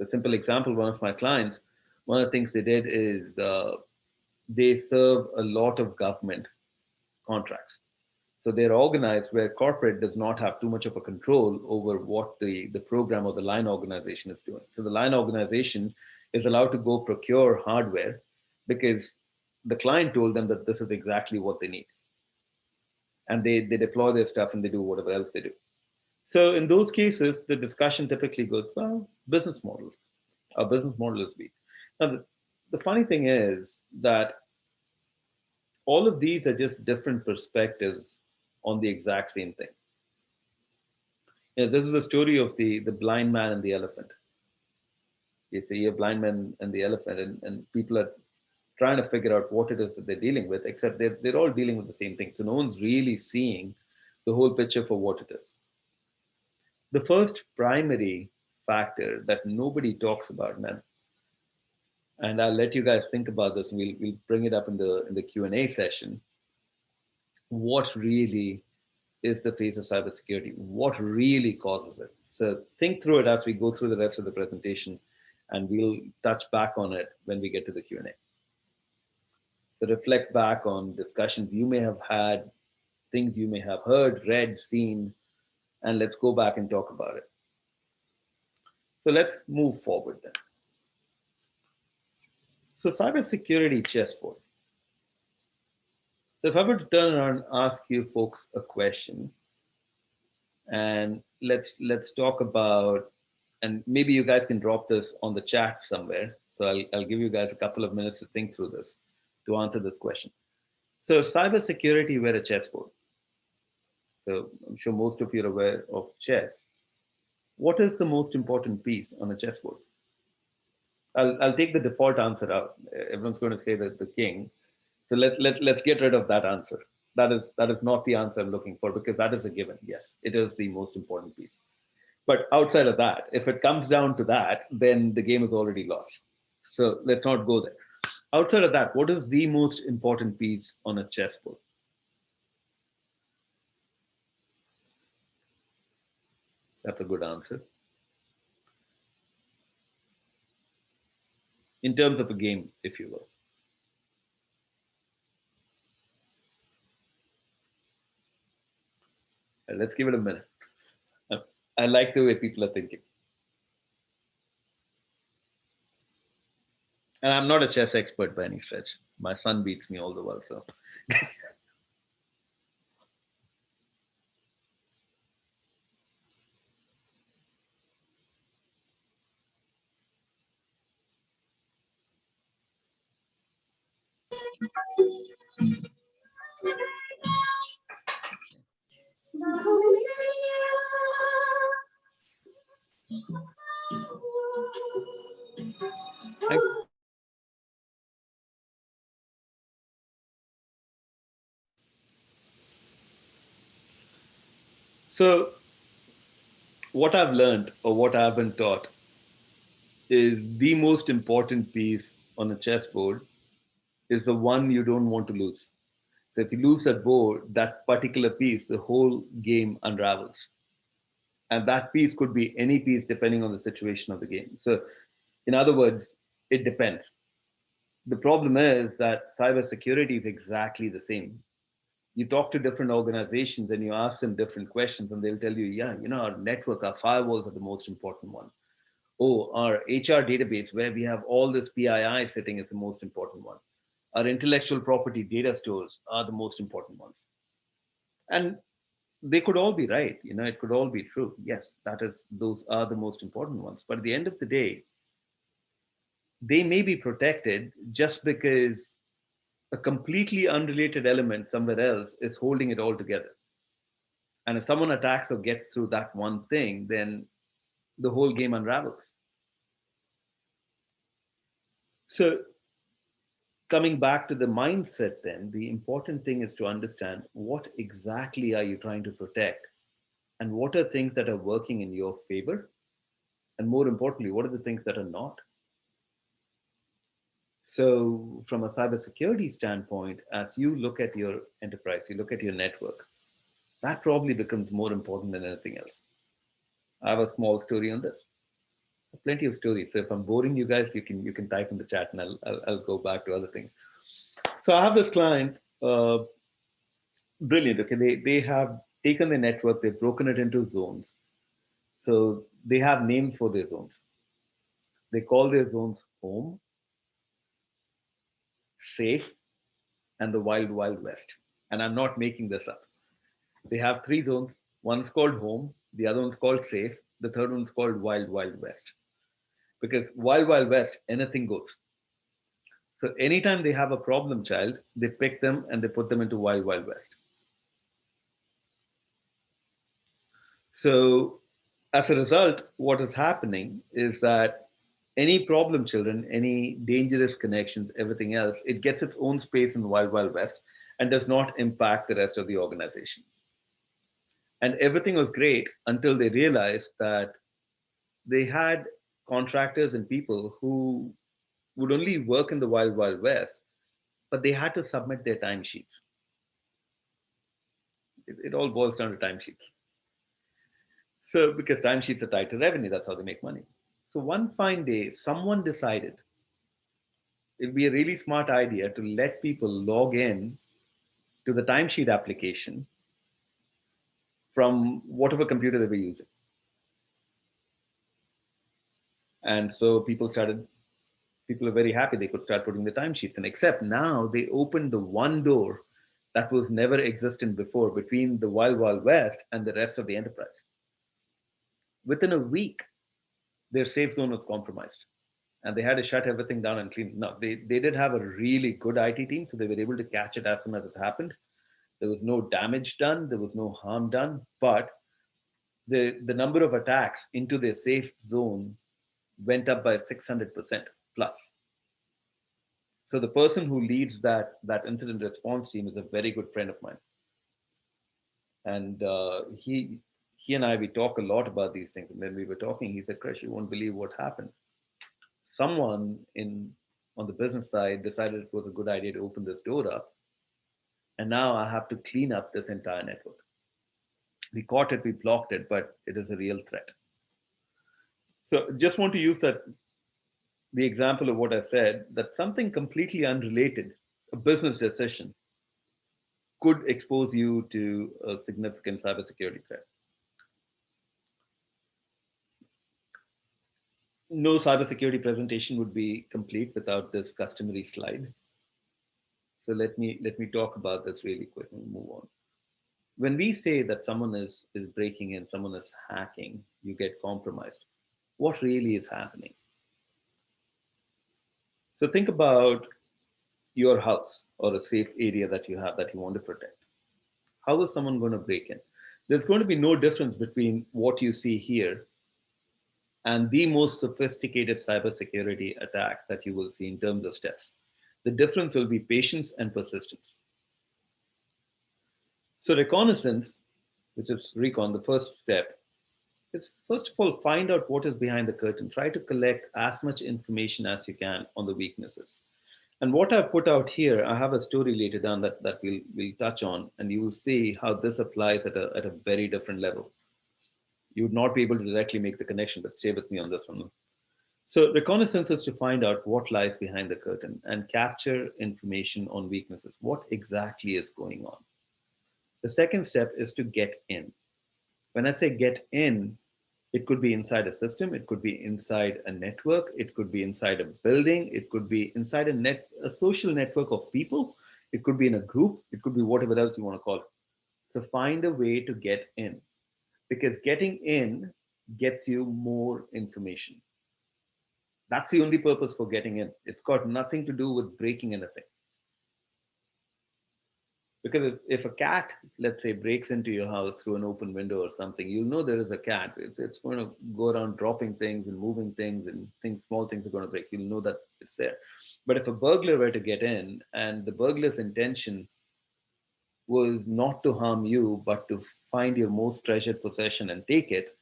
A simple example: one of my clients, one of the things they did is they serve a lot of government contracts. So they're organized where corporate does not have too much of a control over what the program or the line organization is doing. So the line organization is allowed to go procure hardware because the client told them that this is exactly what they need. And they deploy their stuff and they do whatever else they do. So in those cases, the discussion typically goes, well, business model. Our business model is weak. Now, the funny thing is that all of these are just different perspectives on the exact same thing. This is the story of the blind man and the elephant. You see a blind man and the elephant, and people are trying to figure out what it is that they're dealing with, except they're all dealing with the same thing. So no one's really seeing the whole picture for what it is. The first primary factor that nobody talks about, man, and I'll let you guys think about this, and we'll bring it up in the Q&A session. What really is the face of cybersecurity? What really causes it? So think through it as we go through the rest of the presentation, and we'll touch back on it when we get to the Q&A. So reflect back on discussions you may have had, things you may have heard, read, seen, and let's go back and talk about it. So let's move forward then. So cybersecurity chessboard. So if I were to turn around and ask you folks a question, and let's talk about, and maybe you guys can drop this on the chat somewhere. So I'll give you guys a couple of minutes to think through this, to answer this question. So cybersecurity were a chessboard. So I'm sure most of you are aware of chess. What is the most important piece on a chessboard? I'll take the default answer out. Everyone's going to say that the king. So let's get rid of that answer. That is not the answer I'm looking for, because that is a given. Yes, it is the most important piece. But outside of that, if it comes down to that, then the game is already lost. So let's not go there. Outside of that, what is the most important piece on a chessboard? That's a good answer. In terms of a game, if you will. Let's give it a minute. I like the way people are thinking. And I'm not a chess expert by any stretch. My son beats me all the while, so. So what I've learned, or what I've been taught, is the most important piece on a chessboard is the one you don't want to lose. So if you lose that board, that particular piece, the whole game unravels. And that piece could be any piece depending on the situation of the game. So in other words, it depends. The problem is that cybersecurity is exactly the same. You talk to different organizations and you ask them different questions, and they'll tell you, yeah, our network, our firewalls are the most important one. Oh, our HR database where we have all this PII sitting is the most important one. Our intellectual property data stores are the most important ones. And they could all be right. It could all be true. Yes, those are the most important ones. But at the end of the day, they may be protected just because a completely unrelated element somewhere else is holding it all together. And if someone attacks or gets through that one thing, then the whole game unravels. So coming back to the mindset, then the important thing is to understand what exactly are you trying to protect, and what are things that are working in your favor, and more importantly, what are the things that are not. So from a cybersecurity standpoint, as you look at your enterprise, you look at your network, that probably becomes more important than anything else. I have a small story on this. Plenty of stories. So if I'm boring you guys, you can type in the chat, and I'll go back to other things. So I have this client, brilliant. Okay, they have taken the network, they've broken it into zones. So they have names for their zones. They call their zones home, safe, and the wild, wild west. And I'm not making this up. They have three zones. One's called home, the other one's called safe, the third one's called wild, wild west. Because wild, wild west, anything goes. So anytime they have a problem child, they pick them and they put them into wild, wild west. So as a result, what is happening is that any problem children, any dangerous connections, everything else, it gets its own space in wild, wild west and does not impact the rest of the organization. And everything was great until they realized that they had contractors and people who would only work in the wild, wild west, but they had to submit their timesheets. It all boils down to timesheets. So because timesheets are tied to revenue, that's how they make money. So one fine day, someone decided it'd be a really smart idea to let people log in to the timesheet application from whatever computer they were using. And so people are very happy they could start putting the timesheets in, except now they opened the one door that was never existent before between the wild, wild west and the rest of the enterprise. Within a week, their safe zone was compromised and they had to shut everything down and clean. Now, they did have a really good IT team, so they were able to catch it as soon as it happened. There was no damage done, there was no harm done, but the number of attacks into their safe zone went up by 600% plus. So the person who leads that incident response team is a very good friend of mine, and he and I, we talk a lot about these things. And when we were talking, he said, "Krish, you won't believe what happened. Someone on the business side decided it was a good idea to open this door up, and now I have to clean up this entire network. We caught it, we blocked it, but it is a real threat." So just want to use the example of what I said, that something completely unrelated, a business decision, could expose you to a significant cybersecurity threat. No cybersecurity presentation would be complete without this customary slide. So let me talk about this really quick and move on. When we say that someone is breaking in, someone is hacking, you get compromised, what really is happening? So think about your house or a safe area that you have that you want to protect. How is someone going to break in? There's going to be no difference between what you see here and the most sophisticated cybersecurity attack that you will see in terms of steps. The difference will be patience and persistence. So reconnaissance, which is recon, the first step, is first of all, find out what is behind the curtain. Try to collect as much information as you can on the weaknesses. And what I've put out here, I have a story later down that we'll touch on, and you will see how this applies at a very different level. You would not be able to directly make the connection, but stay with me on this one. So reconnaissance is to find out what lies behind the curtain and capture information on weaknesses. What exactly is going on? The second step is to get in. When I say get in, it could be inside a system, it could be inside a network, it could be inside a building, it could be inside a social network of people, it could be in a group, it could be whatever else you want to call it. So find a way to get in, because getting in gets you more information. That's the only purpose for getting in. It's got nothing to do with breaking anything. Because if a cat, let's say, breaks into your house through an open window or something, you'll know there is a cat. It's going to go around dropping things and moving things, and small things are going to break. You'll know that it's there. But if a burglar were to get in and the burglar's intention was not to harm you, but to find your most treasured possession and take it,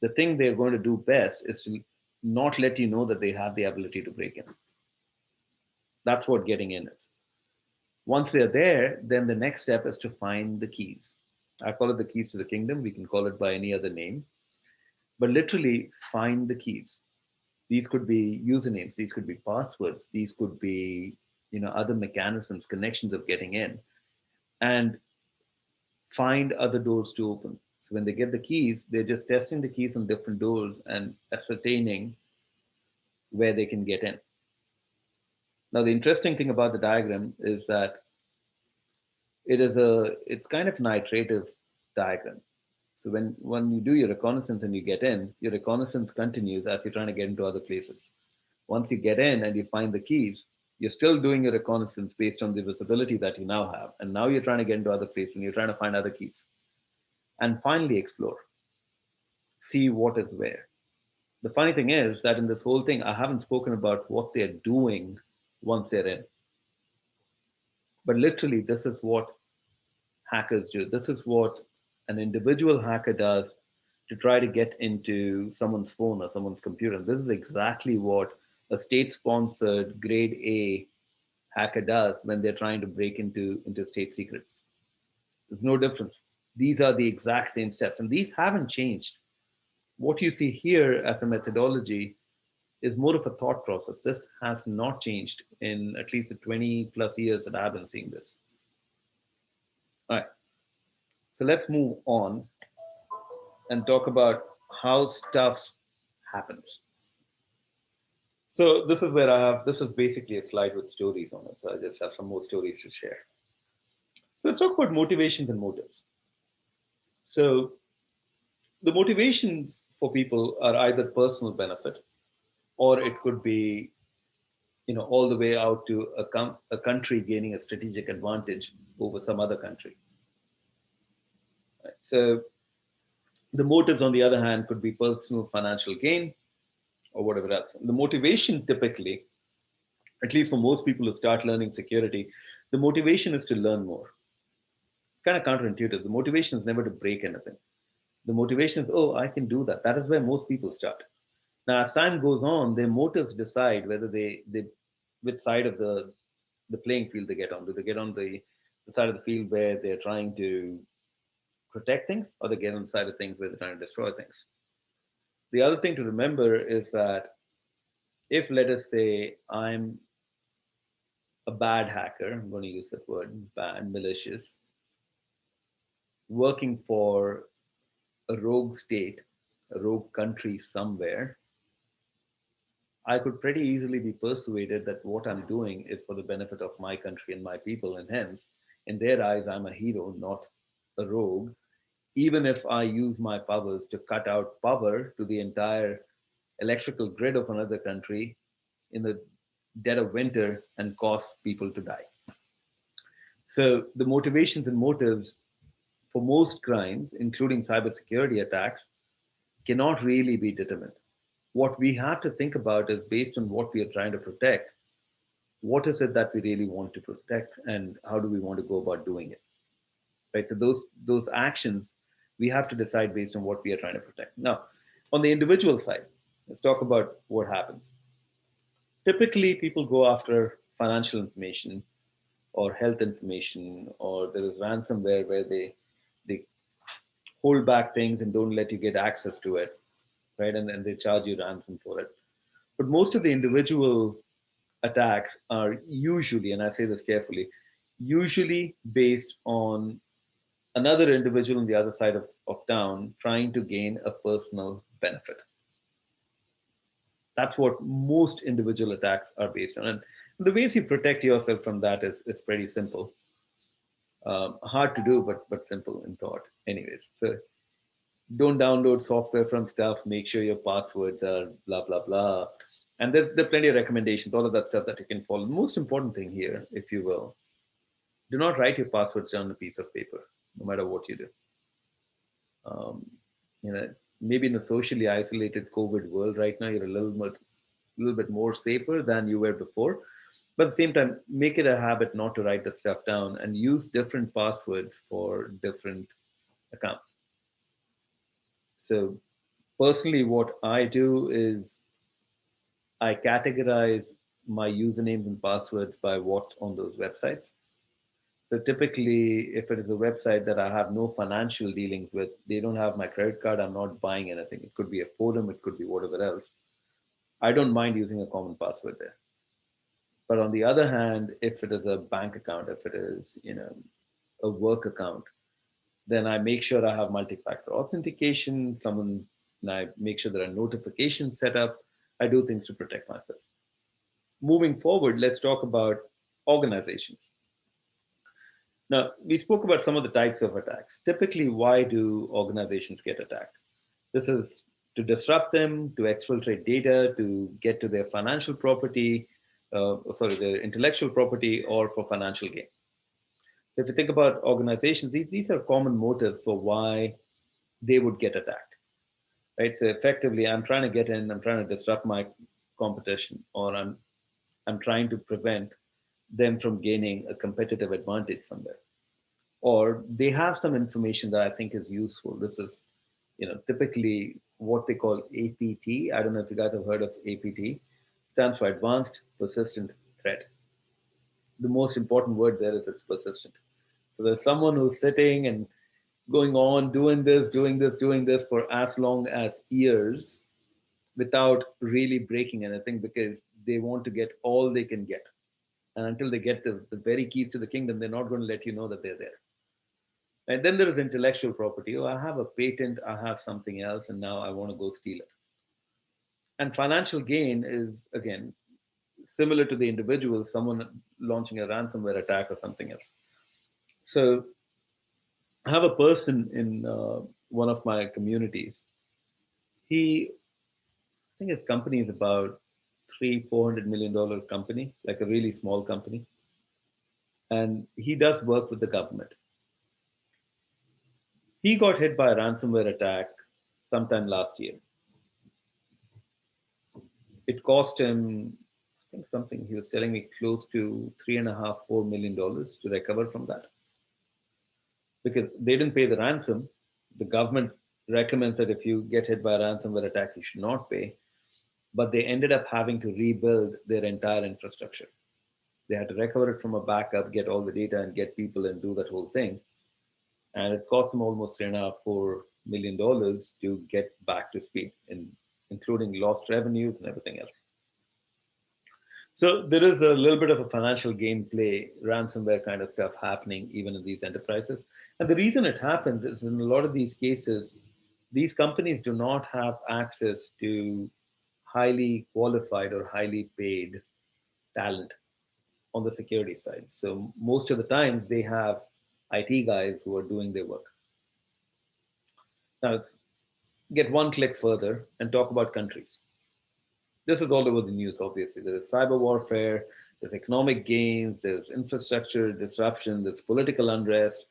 the thing they're going to do best is to not let you know that they have the ability to break in. That's what getting in is. Once they're there, then the next step is to find the keys. I call it the keys to the kingdom. We can call it by any other name, but literally find the keys. These could be usernames. These could be passwords. These could be, other mechanisms, connections of getting in, and find other doors to open. So when they get the keys, they're just testing the keys on different doors and ascertaining where they can get in. Now, the interesting thing about the diagram is that it's kind of an iterative diagram. So when you do your reconnaissance and you get in, your reconnaissance continues as you're trying to get into other places. Once you get in and you find the keys, you're still doing your reconnaissance based on the visibility that you now have. And now you're trying to get into other places and you're trying to find other keys. And finally explore. See what is where. The funny thing is that in this whole thing, I haven't spoken about what they're doing once they're in. But literally, this is what hackers do. This is what an individual hacker does to try to get into someone's phone or someone's computer. And this is exactly what a state-sponsored grade A hacker does when they're trying to break into state secrets. There's no difference. These are the exact same steps, and these haven't changed. What you see here as a methodology is more of a thought process. This has not changed in at least the 20 plus years that I've been seeing this. All right. So let's move on and talk about how stuff happens. So this is where this is basically a slide with stories on it. So I just have some more stories to share. So let's talk about motivations and motives. So the motivations for people are either personal benefit, or it could be, all the way out to a country gaining a strategic advantage over some other country. Right? So the motives, on the other hand, could be personal financial gain or whatever else. And the motivation typically, at least for most people who start learning security, the motivation is to learn more. Kind of counterintuitive. The motivation is never to break anything. The motivation is, oh, I can do that. That is where most people start. Now, as time goes on, their motives decide whether they which side of the playing field they get on. Do they get on the side of the field where they're trying to protect things, or they get on the side of things where they're trying to destroy things? The other thing to remember is that if, let us say, I'm a bad hacker, I'm going to use that word, bad, malicious, working for a rogue state, a rogue country somewhere, I could pretty easily be persuaded that what I'm doing is for the benefit of my country and my people, and hence, in their eyes, I'm a hero, not a rogue, even if I use my powers to cut out power to the entire electrical grid of another country in the dead of winter and cause people to die. So the motivations and motives for most crimes, including cybersecurity attacks, cannot really be determined. What we have to think about is, based on what we are trying to protect, what is it that we really want to protect, and how do we want to go about doing it? Right. So those actions we have to decide based on what we are trying to protect. Now, on the individual side, let's talk about what happens. Typically, people go after financial information or health information, or there is ransomware where they hold back things and don't let you get access to it, right? And they charge you ransom for it. But most of the individual attacks are usually, and I say this carefully, usually based on another individual on the other side of town trying to gain a personal benefit. That's what most individual attacks are based on. And the ways you protect yourself from that is pretty simple. Hard to do, but simple in thought. Anyways, so don't download software from stuff. Make sure your passwords are blah blah blah. And there are plenty of recommendations, all of that stuff that you can follow. The most important thing here, if you will, do not write your passwords down on a piece of paper, no matter what you do. Um, you know, maybe in a socially isolated COVID world right now, you're a little bit more safer than you were before. But at the same time, make it a habit not to write that stuff down and use different passwords for different accounts. So personally, what I do is I categorize my usernames and passwords by what's on those websites. So typically, if it is a website that I have no financial dealings with, they don't have my credit card, I'm not buying anything. It could be a forum, it could be whatever else. I don't mind using a common password there. But on the other hand, if it is a bank account, if it is, a work account, then I make sure I have multi-factor authentication, and I make sure there are notifications set up. I do things to protect myself. Moving forward, let's talk about organizations. Now, we spoke about some of the types of attacks. Typically, why do organizations get attacked? This is to disrupt them, to exfiltrate data, to get to their financial property, their intellectual property, or for financial gain. So if you think about organizations, these are common motives for why they would get attacked, right? So effectively, I'm trying to get in, I'm trying to disrupt my competition, or I'm trying to prevent them from gaining a competitive advantage somewhere, or they have some information that I think is useful. This is, typically what they call APT. I don't know if you guys have heard of APT. Stands for Advanced Persistent Threat. The most important word there is it's persistent. So there's someone who's sitting and going on doing this, doing this for as long as years without really breaking anything, because they want to get all they can get. And until they get the very keys to the kingdom, they're not going to let you know that they're there. And then there is intellectual property. Oh, I have a patent, I have something else, and now I want to go steal it. And financial gain is, again, similar to the individual, someone launching a ransomware attack or something else. So I have a person in one of my communities. I think his company is about $300-400 million company, like a really small company. And he does work with the government. He got hit by a ransomware attack sometime last year. It cost him, I think something, he was telling me, close to $3.5, $4 million to recover from that. Because they didn't pay the ransom. The government recommends that if you get hit by a ransomware attack, you should not pay. But they ended up having to rebuild their entire infrastructure. They had to recover it from a backup, get all the data, and get people and do that whole thing. And it cost them almost $3.5, $4 million to get back to speed, including lost revenues and everything else. So there is a little bit of a financial gameplay, ransomware kind of stuff happening even in these enterprises. And the reason it happens is in a lot of these cases, these companies do not have access to highly qualified or highly paid talent on the security side. So most of the times they have IT guys who are doing their work. Now let's get one click further and talk about countries. This is all over the news, obviously. There's cyber warfare, there's economic gains, there's infrastructure disruption, there's political unrest.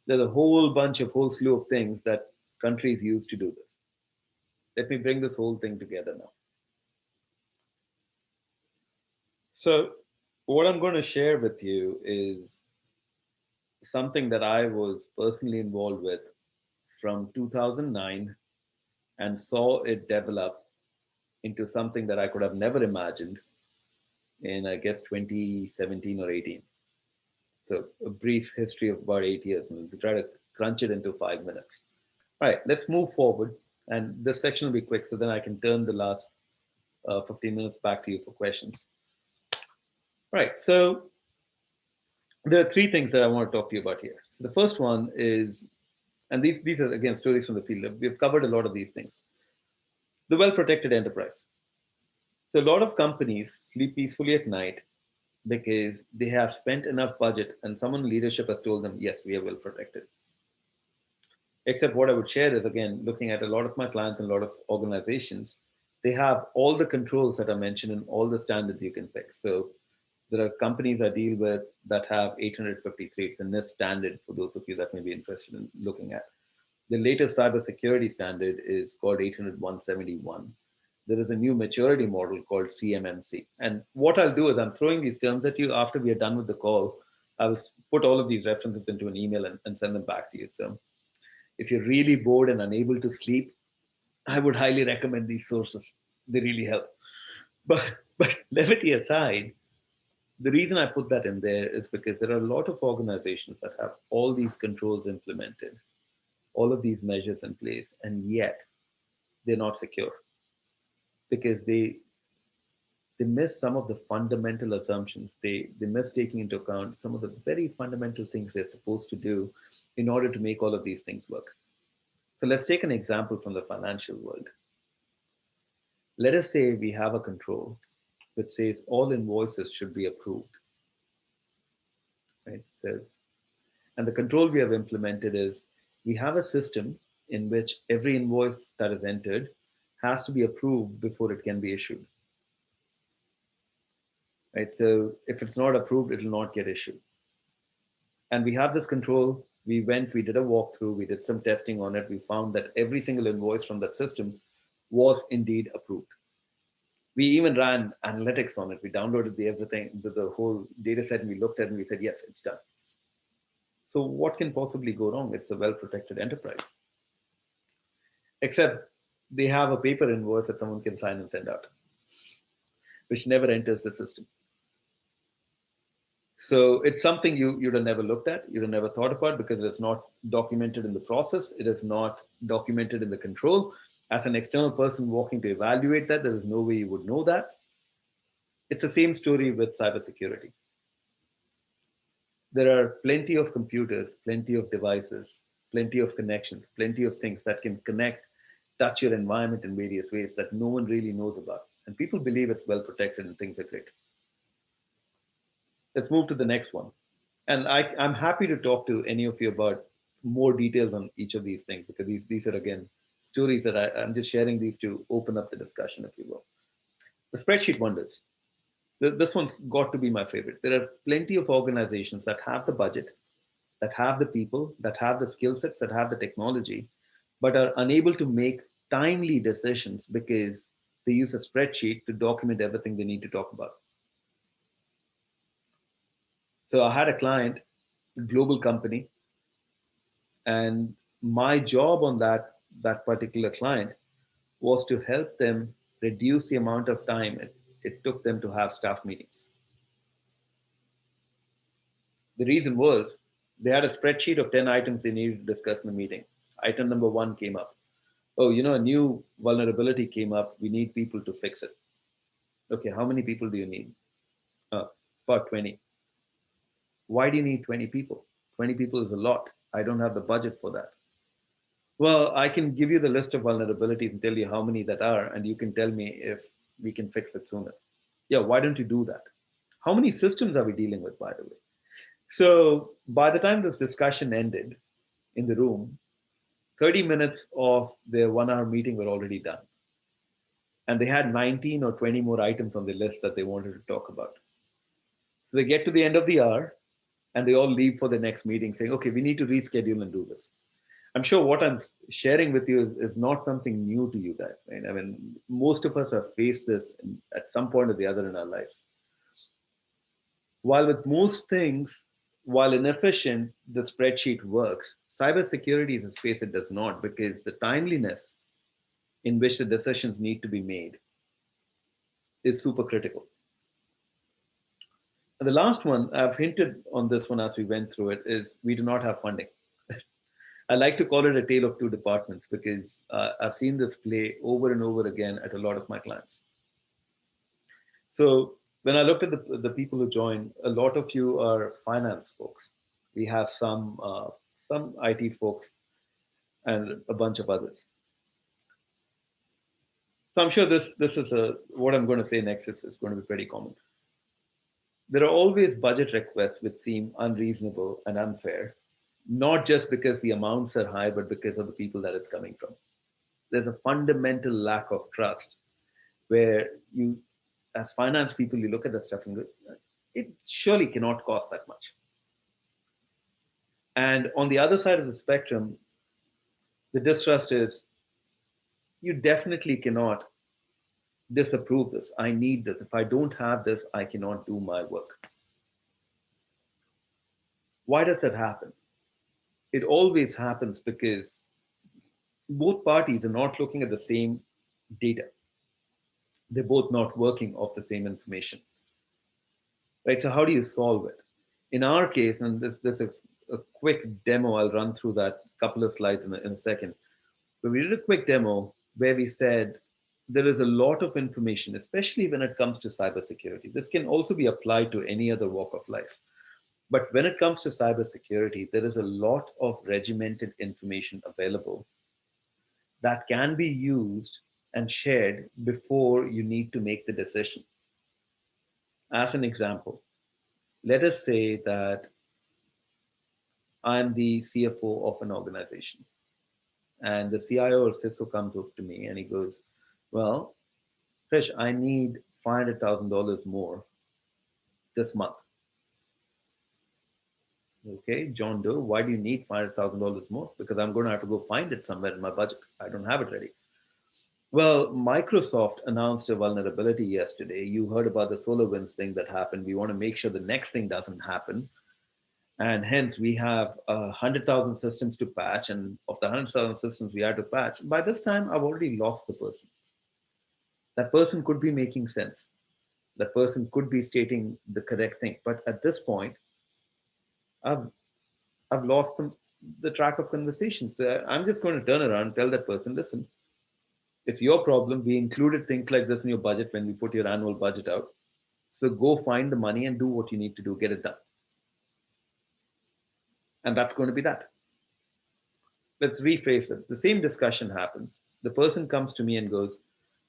There's a whole slew of things that countries use to do this. Let me bring this whole thing together now. So what I'm going to share with you is something that I was personally involved with from 2009 and saw it develop into something that I could have never imagined in, I guess, 2017 or 18. So a brief history of about 8 years, and we'll try to crunch it into 5 minutes. All right, let's move forward. And this section will be quick, so then I can turn the last 15 minutes back to you for questions. All right, so there are 3 things that I want to talk to you about here. So the first one is, and these are, again, stories from the field. We've covered a lot of these things. The well-protected enterprise. So a lot of companies sleep peacefully at night because they have spent enough budget and someone in leadership has told them, yes, we are well protected. Except what I would share is, again, looking at a lot of my clients and a lot of organizations, they have all the controls that are mentioned in all the standards you can pick. So there are companies I deal with that have 853. It's a NIST standard for those of you that may be interested in looking at. The latest cybersecurity standard is called 800-171. There is a new maturity model called CMMC. And what I'll do is I'm throwing these terms at you after we are done with the call. I will put all of these references into an email and send them back to you. So if you're really bored and unable to sleep, I would highly recommend these sources. They really help. But levity aside, the reason I put that in there is because there are a lot of organizations that have all these controls implemented, all of these measures in place, and yet they're not secure because they miss some of the fundamental assumptions. They miss taking into account some of the very fundamental things they're supposed to do in order to make all of these things work. So let's take an example from the financial world. Let us say we have a control which says all invoices should be approved. Right? So, and the control we have implemented is we have a system in which every invoice that is entered has to be approved before it can be issued. Right? So if it's not approved, it will not get issued. And we have this control. We did a walkthrough, we did some testing on it. We found that every single invoice from that system was indeed approved. We even ran analytics on it. We downloaded the whole data set, and we looked at it and we said, yes, it's done. So what can possibly go wrong? It's a well-protected enterprise. Except they have a paper invoice that someone can sign and send out, which never enters the system. So it's something you'd have never looked at, you'd have never thought about because it's not documented in the process. It is not documented in the control. As an external person walking to evaluate that, there is no way you would know that. It's the same story with cybersecurity. There are plenty of computers, plenty of devices, plenty of connections, plenty of things that can connect, touch your environment in various ways that no one really knows about. And people believe it's well protected and things are great. Let's move to the next one. And I'm happy to talk to any of you about more details on each of these things because these are, again, stories that I'm just sharing these to open up the discussion, if you will. The spreadsheet wonders. This one's got to be my favorite. There are plenty of organizations that have the budget, that have the people, that have the skill sets, that have the technology, but are unable to make timely decisions because they use a spreadsheet to document everything they need to talk about. So I had a client, a global company, and my job on that particular client was to help them reduce the amount of time it took them to have staff meetings. The reason was they had a spreadsheet of 10 items they needed to discuss in the meeting. Item number 1 came up. Oh, a new vulnerability came up. We need people to fix it. Okay, how many people do you need? About 20. Why do you need 20 people? 20 people is a lot. I don't have the budget for that. Well, I can give you the list of vulnerabilities and tell you how many that are, and you can tell me if we can fix it sooner. Yeah, why don't you do that? How many systems are we dealing with, by the way? So by the time this discussion ended in the room, 30 minutes of their 1 hour meeting were already done. And they had 19 or 20 more items on the list that they wanted to talk about. So they get to the end of the hour and they all leave for the next meeting saying, okay, we need to reschedule and do this. I'm sure what I'm sharing with you is not something new to you guys, right? I mean, most of us have faced this at some point or the other in our lives. While with most things, while inefficient, the spreadsheet works, cybersecurity is a space it does not, because the timeliness in which the decisions need to be made is super critical. And the last one, I've hinted on this one as we went through it, is we do not have funding. I like to call it a tale of two departments because I've seen this play over and over again at a lot of my clients. So when I looked at the people who joined, a lot of you are finance folks. We have some IT folks and a bunch of others. So I'm sure this is what I'm going to say next is going to be pretty common. There are always budget requests which seem unreasonable and unfair, not just because the amounts are high, but because of the people that it's coming from. There's a fundamental lack of trust where you, as finance people, you look at that stuff and go, it surely cannot cost that much. And on the other side of the spectrum, the distrust is, you definitely cannot disapprove this. I need this. If I don't have this, I cannot do my work. Why does that happen? It always happens because both parties are not looking at the same data. They're both not working off the same information. Right? So how do you solve it? In our case, and this is a quick demo, I'll run through that couple of slides in a second. But we did a quick demo where we said there is a lot of information, especially when it comes to cybersecurity. This can also be applied to any other walk of life. But when it comes to cybersecurity, there is a lot of regimented information available that can be used and shared before you need to make the decision. As an example, let us say that I'm the CFO of an organization and the CIO or CISO comes up to me and he goes, well, Krish, I need $500,000 more this month. Okay, John Doe, why do you need $500,000 more? Because I'm going to have to go find it somewhere in my budget. I don't have it ready. Well, Microsoft announced a vulnerability yesterday. You heard about the SolarWinds thing that happened. We want to make sure the next thing doesn't happen. And hence we have 100,000 systems to patch. And of the 100,000 systems we had to patch, by this time, I've already lost the person. That person could be making sense. That person could be stating the correct thing. But at this point, I've lost the track of conversation. So I'm just going to turn around and tell that person, listen, it's your problem. We included things like this in your budget when we put your annual budget out. So go find the money and do what you need to do, get it done. And that's going to be that. Let's rephrase it. The same discussion happens. The person comes to me and goes,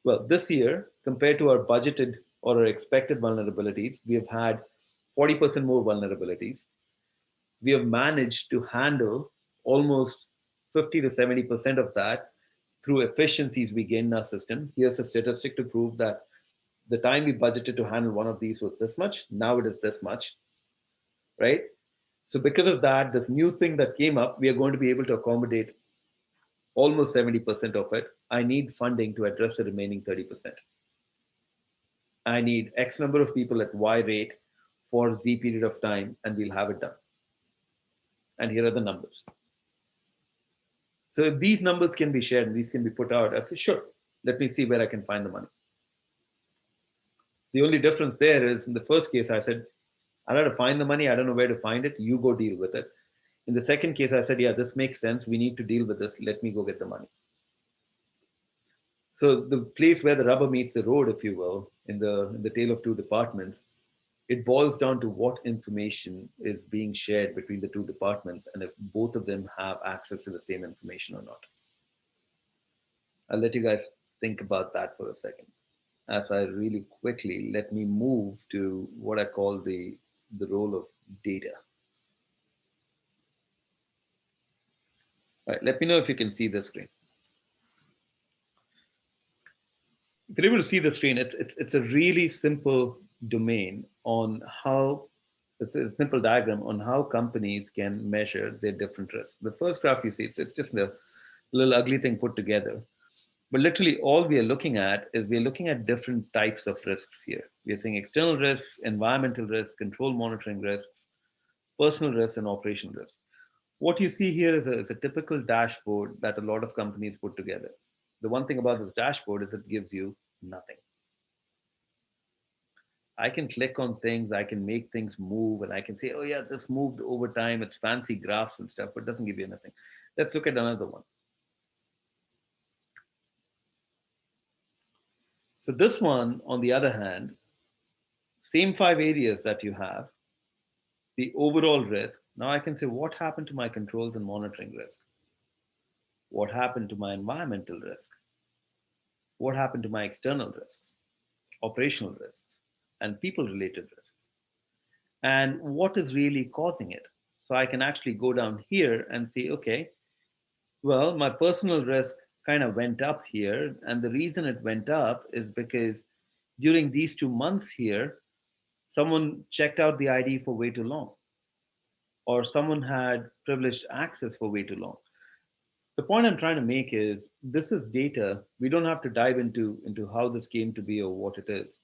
well, this year, compared to our budgeted or our expected vulnerabilities, we have had 40% more vulnerabilities. We have managed to handle almost 50 to 70% of that through efficiencies we gain in our system. Here's a statistic to prove that the time we budgeted to handle one of these was this much. Now it is this much, right? So because of that, this new thing that came up, we are going to be able to accommodate almost 70% of it. I need funding to address the remaining 30%. I need X number of people at Y rate for Z period of time, and we'll have it done. And here are the numbers. So if these numbers can be shared and these can be put out, I say, sure, let me see where I can find the money. The only difference there is in the first case, I said, I got to find the money. I don't know where to find it. You go deal with it. In the second case, I said, yeah, this makes sense. We need to deal with this. Let me go get the money. So the place where the rubber meets the road, if you will, in the tale of two departments, it boils down to what information is being shared between the two departments and if both of them have access to the same information or not. I'll let you guys think about that for a second. As I really quickly, let me move to what I call the role of data. All right, let me know if you can see the screen. If you're able to see the screen, it's a really simple domain on how, it's a simple diagram on how companies can measure their different risks. The first graph you see, it's just a little ugly thing put together. But literally all we are looking at is we're looking at different types of risks here. We are seeing external risks, environmental risks, control monitoring risks, personal risks, and operational risks. What you see here is a typical dashboard that a lot of companies put together. The one thing about this dashboard is it gives you nothing. I can click on things, I can make things move, and I can say, oh yeah, this moved over time. It's fancy graphs and stuff, but it doesn't give you anything. Let's look at another one. So this one, on the other hand, same 5 areas that you have, the overall risk. Now I can say, what happened to my controls and monitoring risk? What happened to my environmental risk? What happened to my external risks, operational risks, and people-related risks? And what is really causing it? So I can actually go down here and say, okay, well, my personal risk kind of went up here. And the reason it went up is because during these 2 months here, someone checked out the ID for way too long, or someone had privileged access for way too long. The point I'm trying to make is this is data. We don't have to dive into how this came to be or what it is,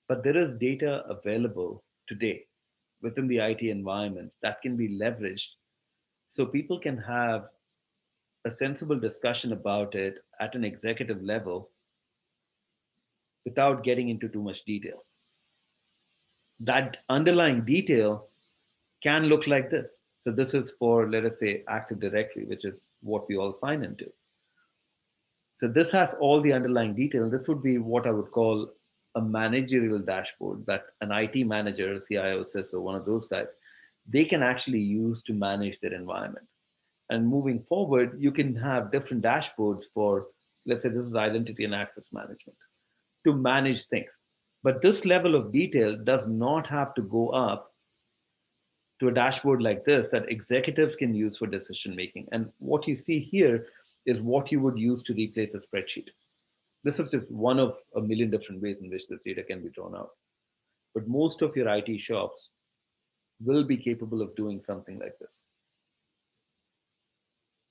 but there is data available today within the IT environments that can be leveraged so people can have a sensible discussion about it at an executive level without getting into too much detail. That underlying detail can look like this. So this is for, let us say, Active Directory, which is what we all sign into. So this has all the underlying detail. This would be what I would call a managerial dashboard that an IT manager, CIO, CISO, one of those guys, they can actually use to manage their environment. And moving forward, you can have different dashboards for, let's say this is identity and access management, to manage things. But this level of detail does not have to go up to a dashboard like this that executives can use for decision making. And what you see here is what you would use to replace a spreadsheet. This is just one of a million different ways in which this data can be drawn out. But most of your IT shops will be capable of doing something like this.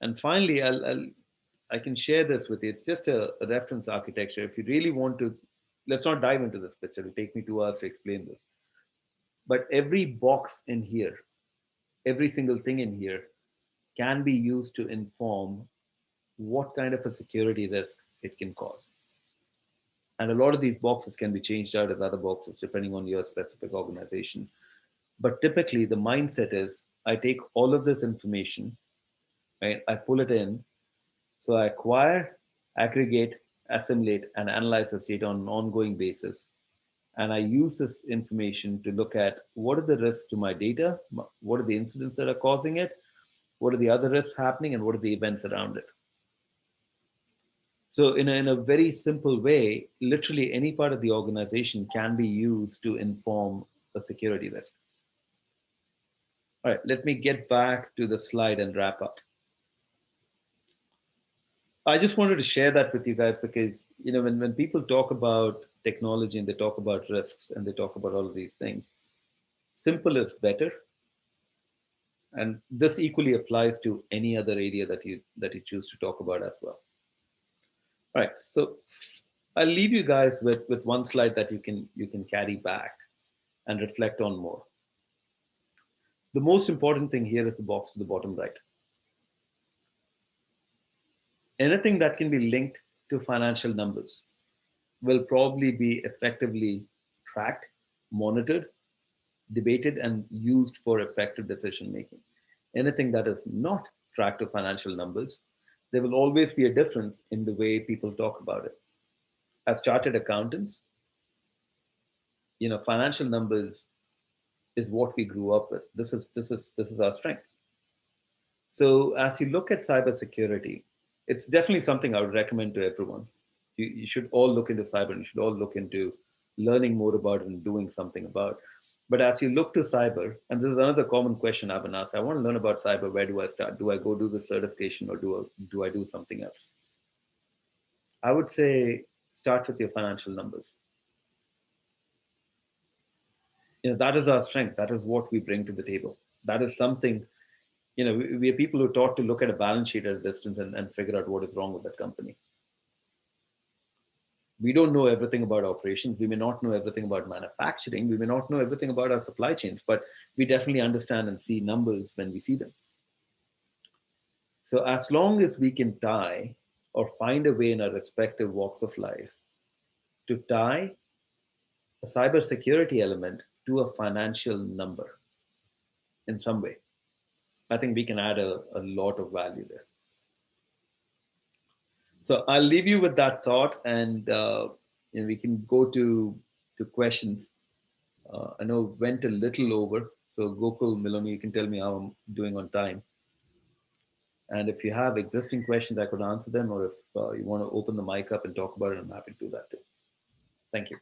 And finally, I can share this with you. It's just a reference architecture. If you really want to, let's not dive into this picture. It'll take me 2 hours to explain this. But every box in here, every single thing in here can be used to inform what kind of a security risk it can cause. And a lot of these boxes can be changed out as other boxes depending on your specific organization. But typically the mindset is I take all of this information, right? I pull it in. So I acquire, aggregate, assimilate, and analyze this data on an ongoing basis. And I use this information to look at what are the risks to my data, what are the incidents that are causing it, what are the other risks happening, and what are the events around it. So in a very simple way, literally any part of the organization can be used to inform a security risk. All right, let me get back to the slide and wrap up. I just wanted to share that with you guys because, you know, when people talk about technology and they talk about risks and they talk about all of these things, simple is better. And this equally applies to any other area that you choose to talk about as well. All right, so I'll leave you guys with one slide that you can carry back and reflect on more. The most important thing here is the box to the bottom right. Anything that can be linked to financial numbers will probably be effectively tracked, monitored, debated, and used for effective decision making. Anything that is not tracked to financial numbers, there will always be a difference in the way people talk about it. As chartered accountants, financial numbers is what we grew up with. This is our strength. So as you look at cybersecurity, it's definitely something I would recommend to everyone. You should all look into cyber, and you should all look into learning more about it and doing something about it. But as you look to cyber, and this is another common question I've been asked, I want to learn about cyber, where do I start? Do I go do the certification, or do I do something else? I would say start with your financial numbers. That is our strength. That is what we bring to the table. That is something, we are people who are taught to look at a balance sheet at a distance and figure out what is wrong with that company. We don't know everything about operations. We may not know everything about manufacturing. We may not know everything about our supply chains, but we definitely understand and see numbers when we see them. So as long as we can tie or find a way in our respective walks of life to tie a cybersecurity element to a financial number in some way, I think we can add a lot of value there. So I'll leave you with that thought, and we can go to questions. I know went a little over, so Gokul, Miloni, you can tell me how I'm doing on time. And if you have existing questions, I could answer them, or if you want to open the mic up and talk about it, I'm happy to do that too. Thank you.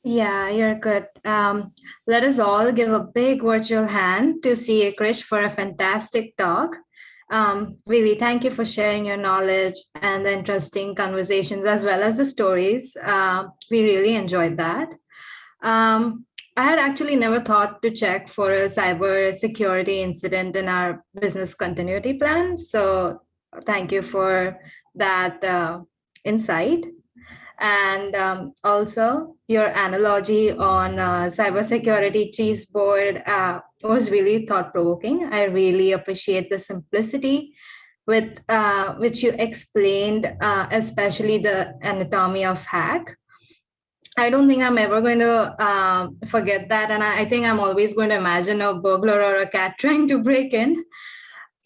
Yeah, you're good. Let us all give a big virtual hand to CA Krish for a fantastic talk. Really, thank you for sharing your knowledge and the interesting conversations as well as the stories. We really enjoyed that. I had actually never thought to check for a cyber security incident in our business continuity plan. So thank you for that insight. And also your analogy on cybersecurity chessboard was really thought-provoking. I really appreciate the simplicity with which you explained, especially the anatomy of hack. I don't think I'm ever going to forget that. And I think I'm always going to imagine a burglar or a cat trying to break in.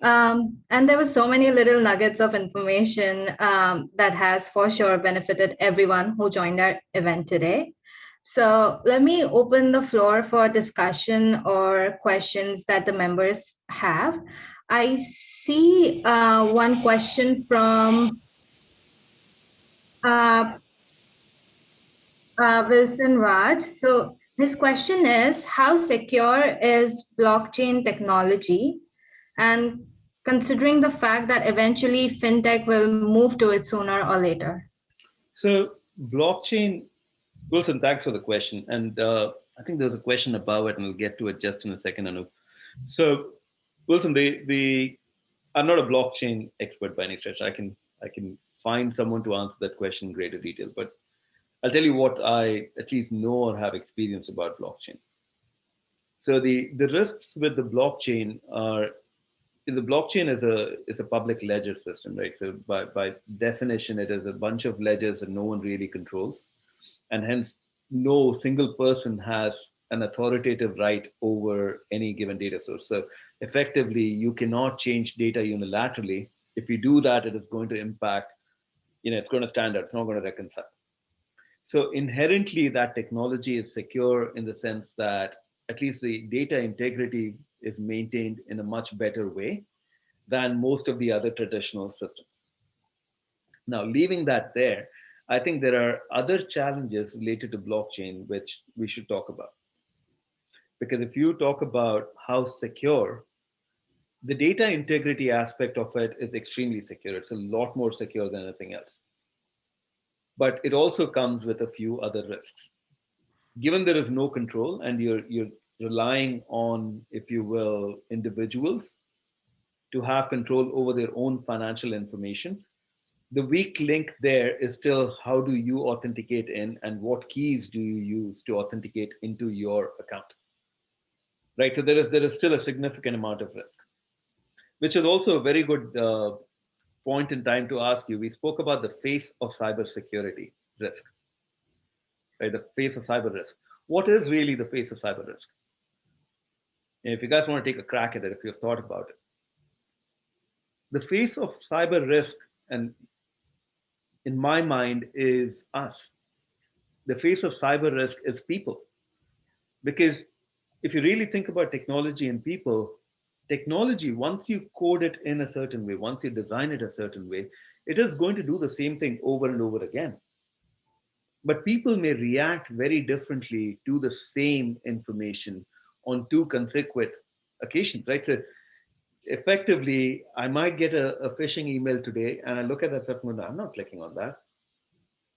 And there were so many little nuggets of information that has for sure benefited everyone who joined our event today. So let me open the floor for discussion or questions that the members have. I see one question from Wilson Raj. So his question is, how secure is blockchain technology? And considering the fact that eventually fintech will move to it sooner or later? So blockchain, Wilson, thanks for the question. And I think there's a question above it, and we'll get to it just in a second, Anu. So Wilson, I'm not a blockchain expert by any stretch. I can find someone to answer that question in greater detail, but I'll tell you what I at least know or have experience about blockchain. So the risks with the blockchain are, the blockchain is a public ledger system, right? So by definition, it is a bunch of ledgers that no one really controls, and hence no single person has an authoritative right over any given data source. So effectively, you cannot change data unilaterally. If you do that, it is going to impact, it's going to stand out. It's not going to reconcile. So inherently, that technology is secure in the sense that at least the data integrity is maintained in a much better way than most of the other traditional systems. Now, leaving that there, I think there are other challenges related to blockchain which we should talk about. Because if you talk about how secure, the data integrity aspect of it is extremely secure. It's a lot more secure than anything else. But it also comes with a few other risks. Given there is no control and you're relying on, if you will, individuals to have control over their own financial information. The weak link there is still how do you authenticate in and what keys do you use to authenticate into your account, right? So there is still a significant amount of risk, which is also a very good point in time to ask you. We spoke about the face of cybersecurity risk, right? The face of cyber risk. What is really the face of cyber risk? And if you guys want to take a crack at it, if you've thought about it, the face of cyber risk, and in my mind, is us. The face of cyber risk is people. Because if you really think about technology and people, technology, once you code it in a certain way, once you design it a certain way, it is going to do the same thing over and over again. But people may react very differently to the same information on two consecutive occasions, right? So effectively, I might get a phishing email today and I look at that stuff and go, I'm not clicking on that,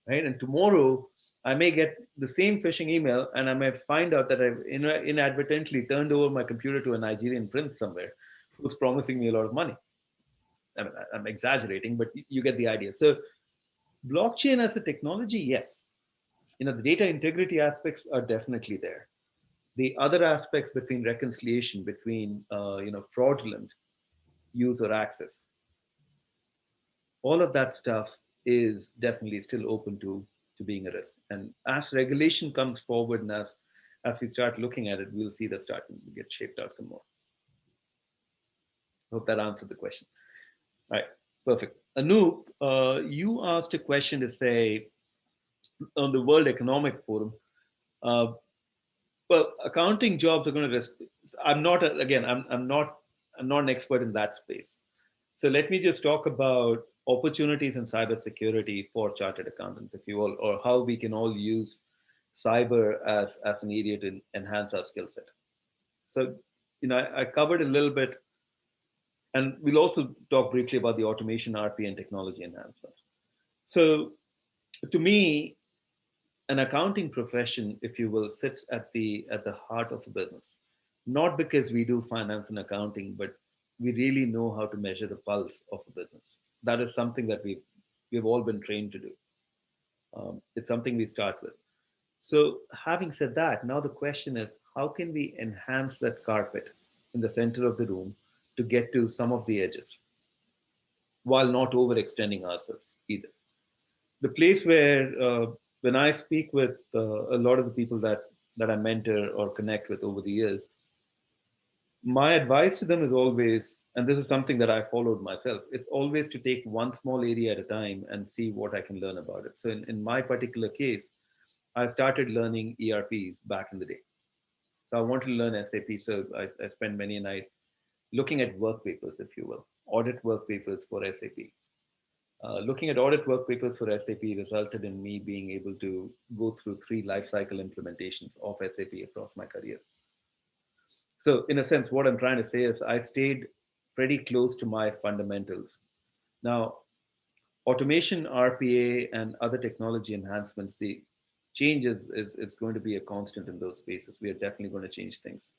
right? And tomorrow, I may get the same phishing email and I may find out that I've inadvertently turned over my computer to a Nigerian prince somewhere who's promising me a lot of money. I mean, I'm exaggerating, but you get the idea. So blockchain as a technology, yes. The data integrity aspects are definitely there. The other aspects between reconciliation, between fraudulent use or access, all of that stuff is definitely still open to being a risk. And as regulation comes forward and as we start looking at it, we'll see that starting to get shaped out some more. Hope that answered the question. All right, perfect. Anoop, you asked a question to say on the World Economic Forum. Well, accounting jobs are going to risk. I'm not again. I'm not an expert in that space. So let me just talk about opportunities in cybersecurity for chartered accountants, if you will, or how we can all use cyber as an area to enhance our skill set. So, I covered a little bit, and we'll also talk briefly about the automation, RP, and technology enhancements. So, to me, an accounting profession, if you will, sits at the heart of a business, not because we do finance and accounting, but we really know how to measure the pulse of a business. That is something that we've all been trained to do. It's something we start with. So having said that, now the question is, how can we enhance that carpet in the center of the room to get to some of the edges while not overextending ourselves either? The place where when I speak with a lot of the people that I mentor or connect with over the years, my advice to them is always, and this is something that I followed myself, it's always to take one small area at a time and see what I can learn about it. So in my particular case, I started learning ERPs back in the day. So I wanted to learn SAP. So I spent many a night looking at work papers, if you will, audit work papers for SAP. Looking at audit work papers for SAP resulted in me being able to go through 3 lifecycle implementations of SAP across my career. So in a sense, what I'm trying to say is I stayed pretty close to my fundamentals. Now, automation, RPA, and other technology enhancements, the change is going to be a constant in those spaces. We are definitely going to change things.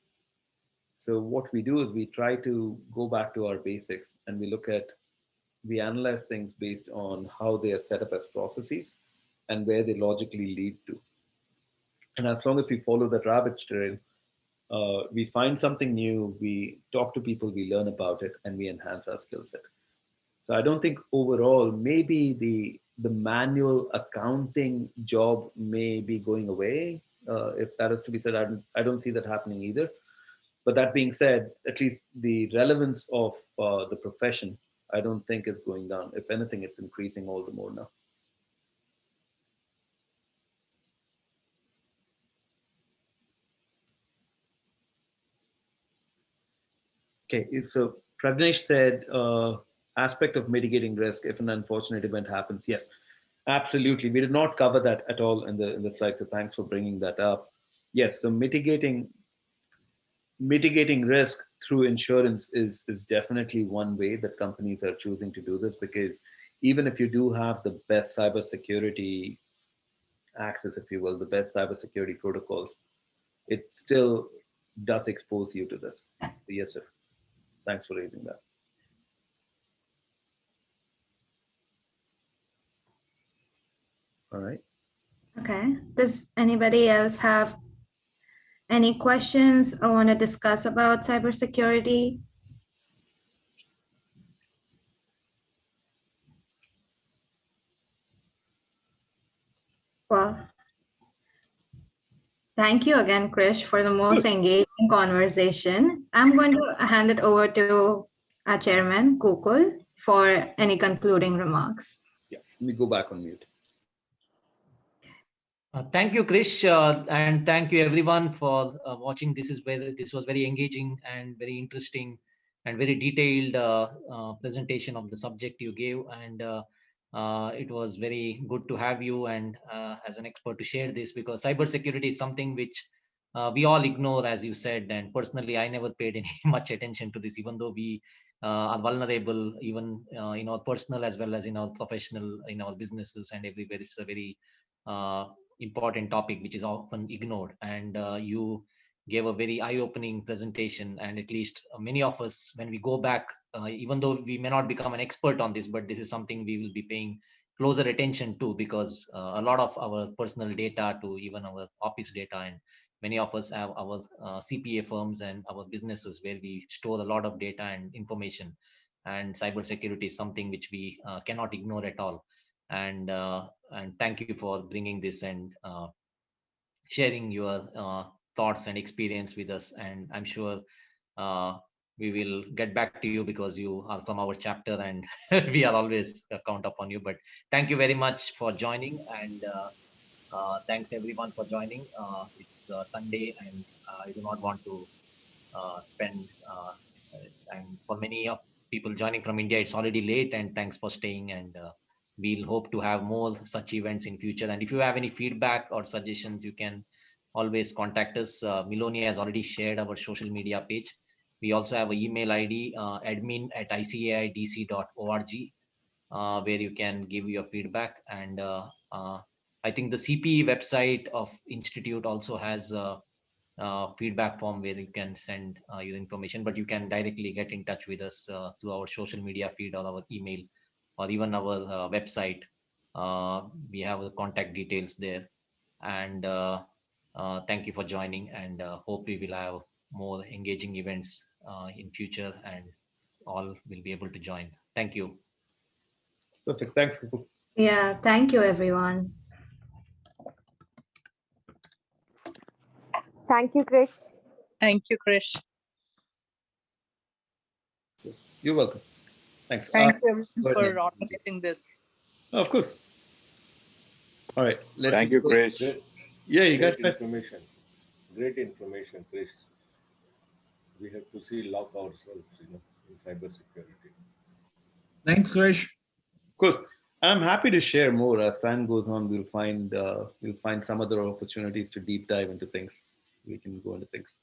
So what we do is we try to go back to our basics and we analyze things based on how they are set up as processes and where they logically lead to. And as long as we follow that rabbit trail, we find something new, we talk to people, we learn about it, and we enhance our skill set. So I don't think overall, maybe the manual accounting job may be going away. If that is to be said, I don't see that happening either. But that being said, at least the relevance of the profession, I don't think is going down. If anything, it's increasing all the more now. Okay, so Pragnesh said, aspect of mitigating risk if an unfortunate event happens. Yes, absolutely. We did not cover that at all in the slide, so thanks for bringing that up. Yes, so mitigating risk through insurance is definitely one way that companies are choosing to do this, because even if you do have the best cybersecurity access, if you will, the best cybersecurity protocols, it's still does expose you to this. Yes, sir. Thanks for raising that. All right. Okay. Does anybody else have any questions or want to discuss about cybersecurity? Well, thank you again, Krish, for the most engaging conversation. I'm going to hand it over to our chairman, Gokul, for any concluding remarks. Yeah, let me go back on mute. Thank you, Krish, and thank you everyone for watching. This was very engaging and very interesting and very detailed presentation of the subject you gave, and it was very good to have you and as an expert to share this, because cybersecurity is something which we all ignore, as you said, and personally I never paid any much attention to this, even though we are vulnerable even in our personal as well as in our professional, in our businesses and everywhere. It's a very important topic which is often ignored, and you gave a very eye-opening presentation, and at least many of us, when we go back, even though we may not become an expert on this, but this is something we will be paying closer attention to, because a lot of our personal data to even our office data, and many of us have our CPA firms and our businesses where we store a lot of data and information, and cybersecurity is something which we cannot ignore at all. And thank you for bringing this and sharing your thoughts and experience with us. And I'm sure we will get back to you, because you are from our chapter and we are always count upon you. But thank you very much for joining, and thanks everyone for joining. It's Sunday, and I do not want to spend and for many of people joining from India, it's already late, and thanks for staying, and we'll hope to have more such events in future. And if you have any feedback or suggestions, you can always contact us. Miloni has already shared our social media page. We also have an email ID, admin@icaidc.org, where you can give your feedback. And I think the CPE website of Institute also has feedback form where you can send your information, but you can directly get in touch with us through our social media feed or our email or even our website. We have the contact details there. And thank you for joining, and hope we will have more engaging events in future, and all will be able to join. Thank you. Perfect. Thanks, Gokul. Yeah, thank you, everyone. Thank you, Krish. Thank you, Krish. You're welcome. Thanks. Thank you everyone go ahead. for organizing this. Oh, of course. All right. Thank you, Krish. Yeah, you got Great information. Great information, Krish. We have to see lock ourselves, in cybersecurity. Thanks, Krish. Of course. I'm happy to share more as time goes on. We'll find some other opportunities to deep dive into things. We can go into things.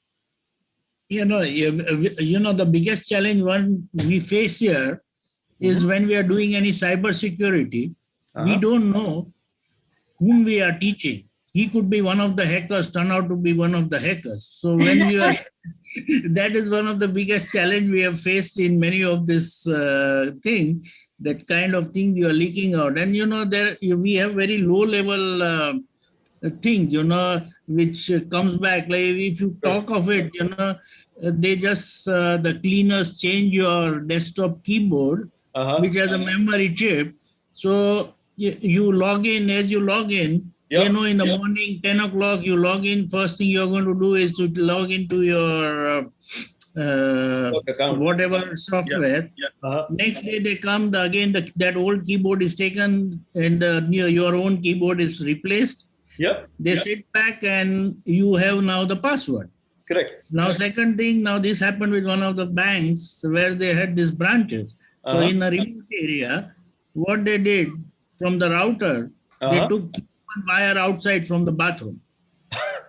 The biggest challenge one we face here is when we are doing any cybersecurity, we don't know whom we are teaching. He could be one of the hackers, turn out to be one of the hackers. So when we are, that is one of the biggest challenge we have faced in many of this thing. That kind of thing you are leaking out, and we have very low level things, which comes back. Like if you talk of it, they just the cleaners change your desktop keyboard, which has a memory chip. So you log in. As you log in, in the morning, 10 o'clock, you log in. First thing you're going to do is to log into your whatever software. Next day they come, that old keyboard is taken and your own keyboard is replaced. They sit back and you have now the password. Correct. Now second thing, now this happened with one of the banks where they had these branches. So in a remote area, what they did from the router, they took one wire outside from the bathroom.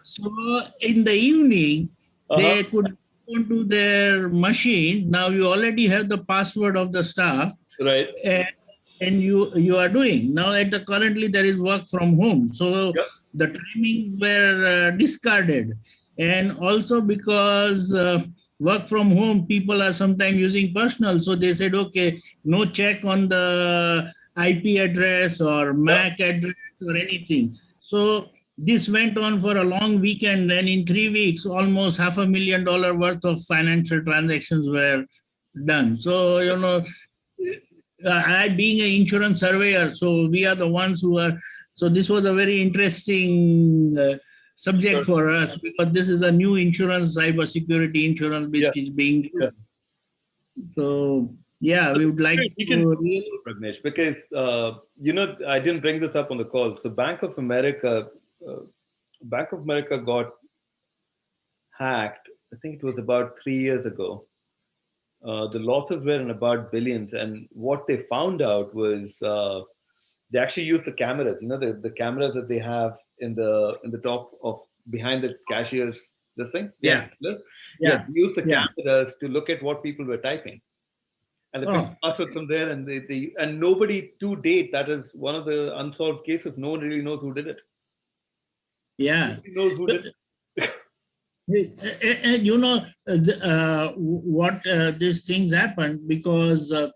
So in the evening, they could go to their machine. Now you already have the password of the staff. Right. And you are doing. Now currently there is work from home. So the timings were discarded. And also because work from home, people are sometimes using personal. So they said, okay, no check on the IP address or MAC address or anything. So this went on for a long weekend, and in 3 weeks, almost $500,000 worth of financial transactions were done. So, I being an insurance surveyor, so we are the ones who are, so this was a very interesting subject for us, because this is a new insurance, cybersecurity insurance, which is being used. So yeah, we would like You to can really, Pragnesh, because I didn't bring this up on the call. So Bank of America got hacked. I think it was about 3 years ago. The losses were in about billions, and what they found out was they actually used the cameras. The cameras that they have in the top of behind the cashiers. This thing, yeah, they used the yeah. cameras to look at what people were typing. And the Oh. picked passwords from there, and and nobody to date, that is one of the unsolved cases. No one really knows who did it. Yeah. Nobody knows who did it. And what these things happened because of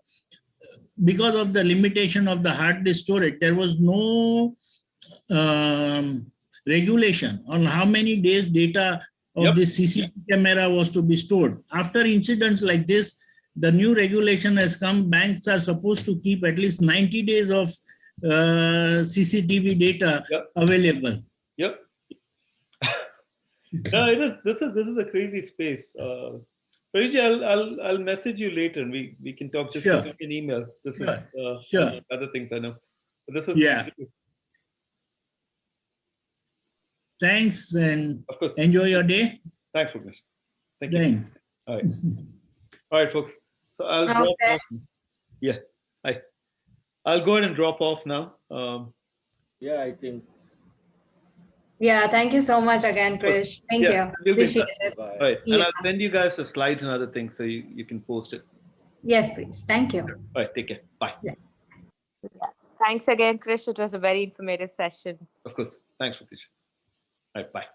the limitation of the hard disk storage, there was no regulation on how many days data of the CCTV camera was to be stored. After incidents like this, the new regulation has come. Banks are supposed to keep at least 90 days of CCTV data available. Yep. No, it is. This is a crazy space. Pariji, I'll message you later, and we can talk. Just Sure. an email. This Sure. is Sure. other things I know. But this is Thanks, and of course. enjoy your day. Thanks, Pragnesh. Thank you. Thanks. All right. All right, folks. So I'll drop off. Yeah. I'll go ahead and drop off now. Yeah, I think. Yeah, thank you so much again, Krish. Thank you. Appreciate it. Bye. All right. And I'll send you guys the slides and other things so you can post it. Yes, please. Thank you. All right. Take care. Bye. Yeah. Thanks again, Krish. It was a very informative session. Of course. Thanks, Ratish. All right. Bye.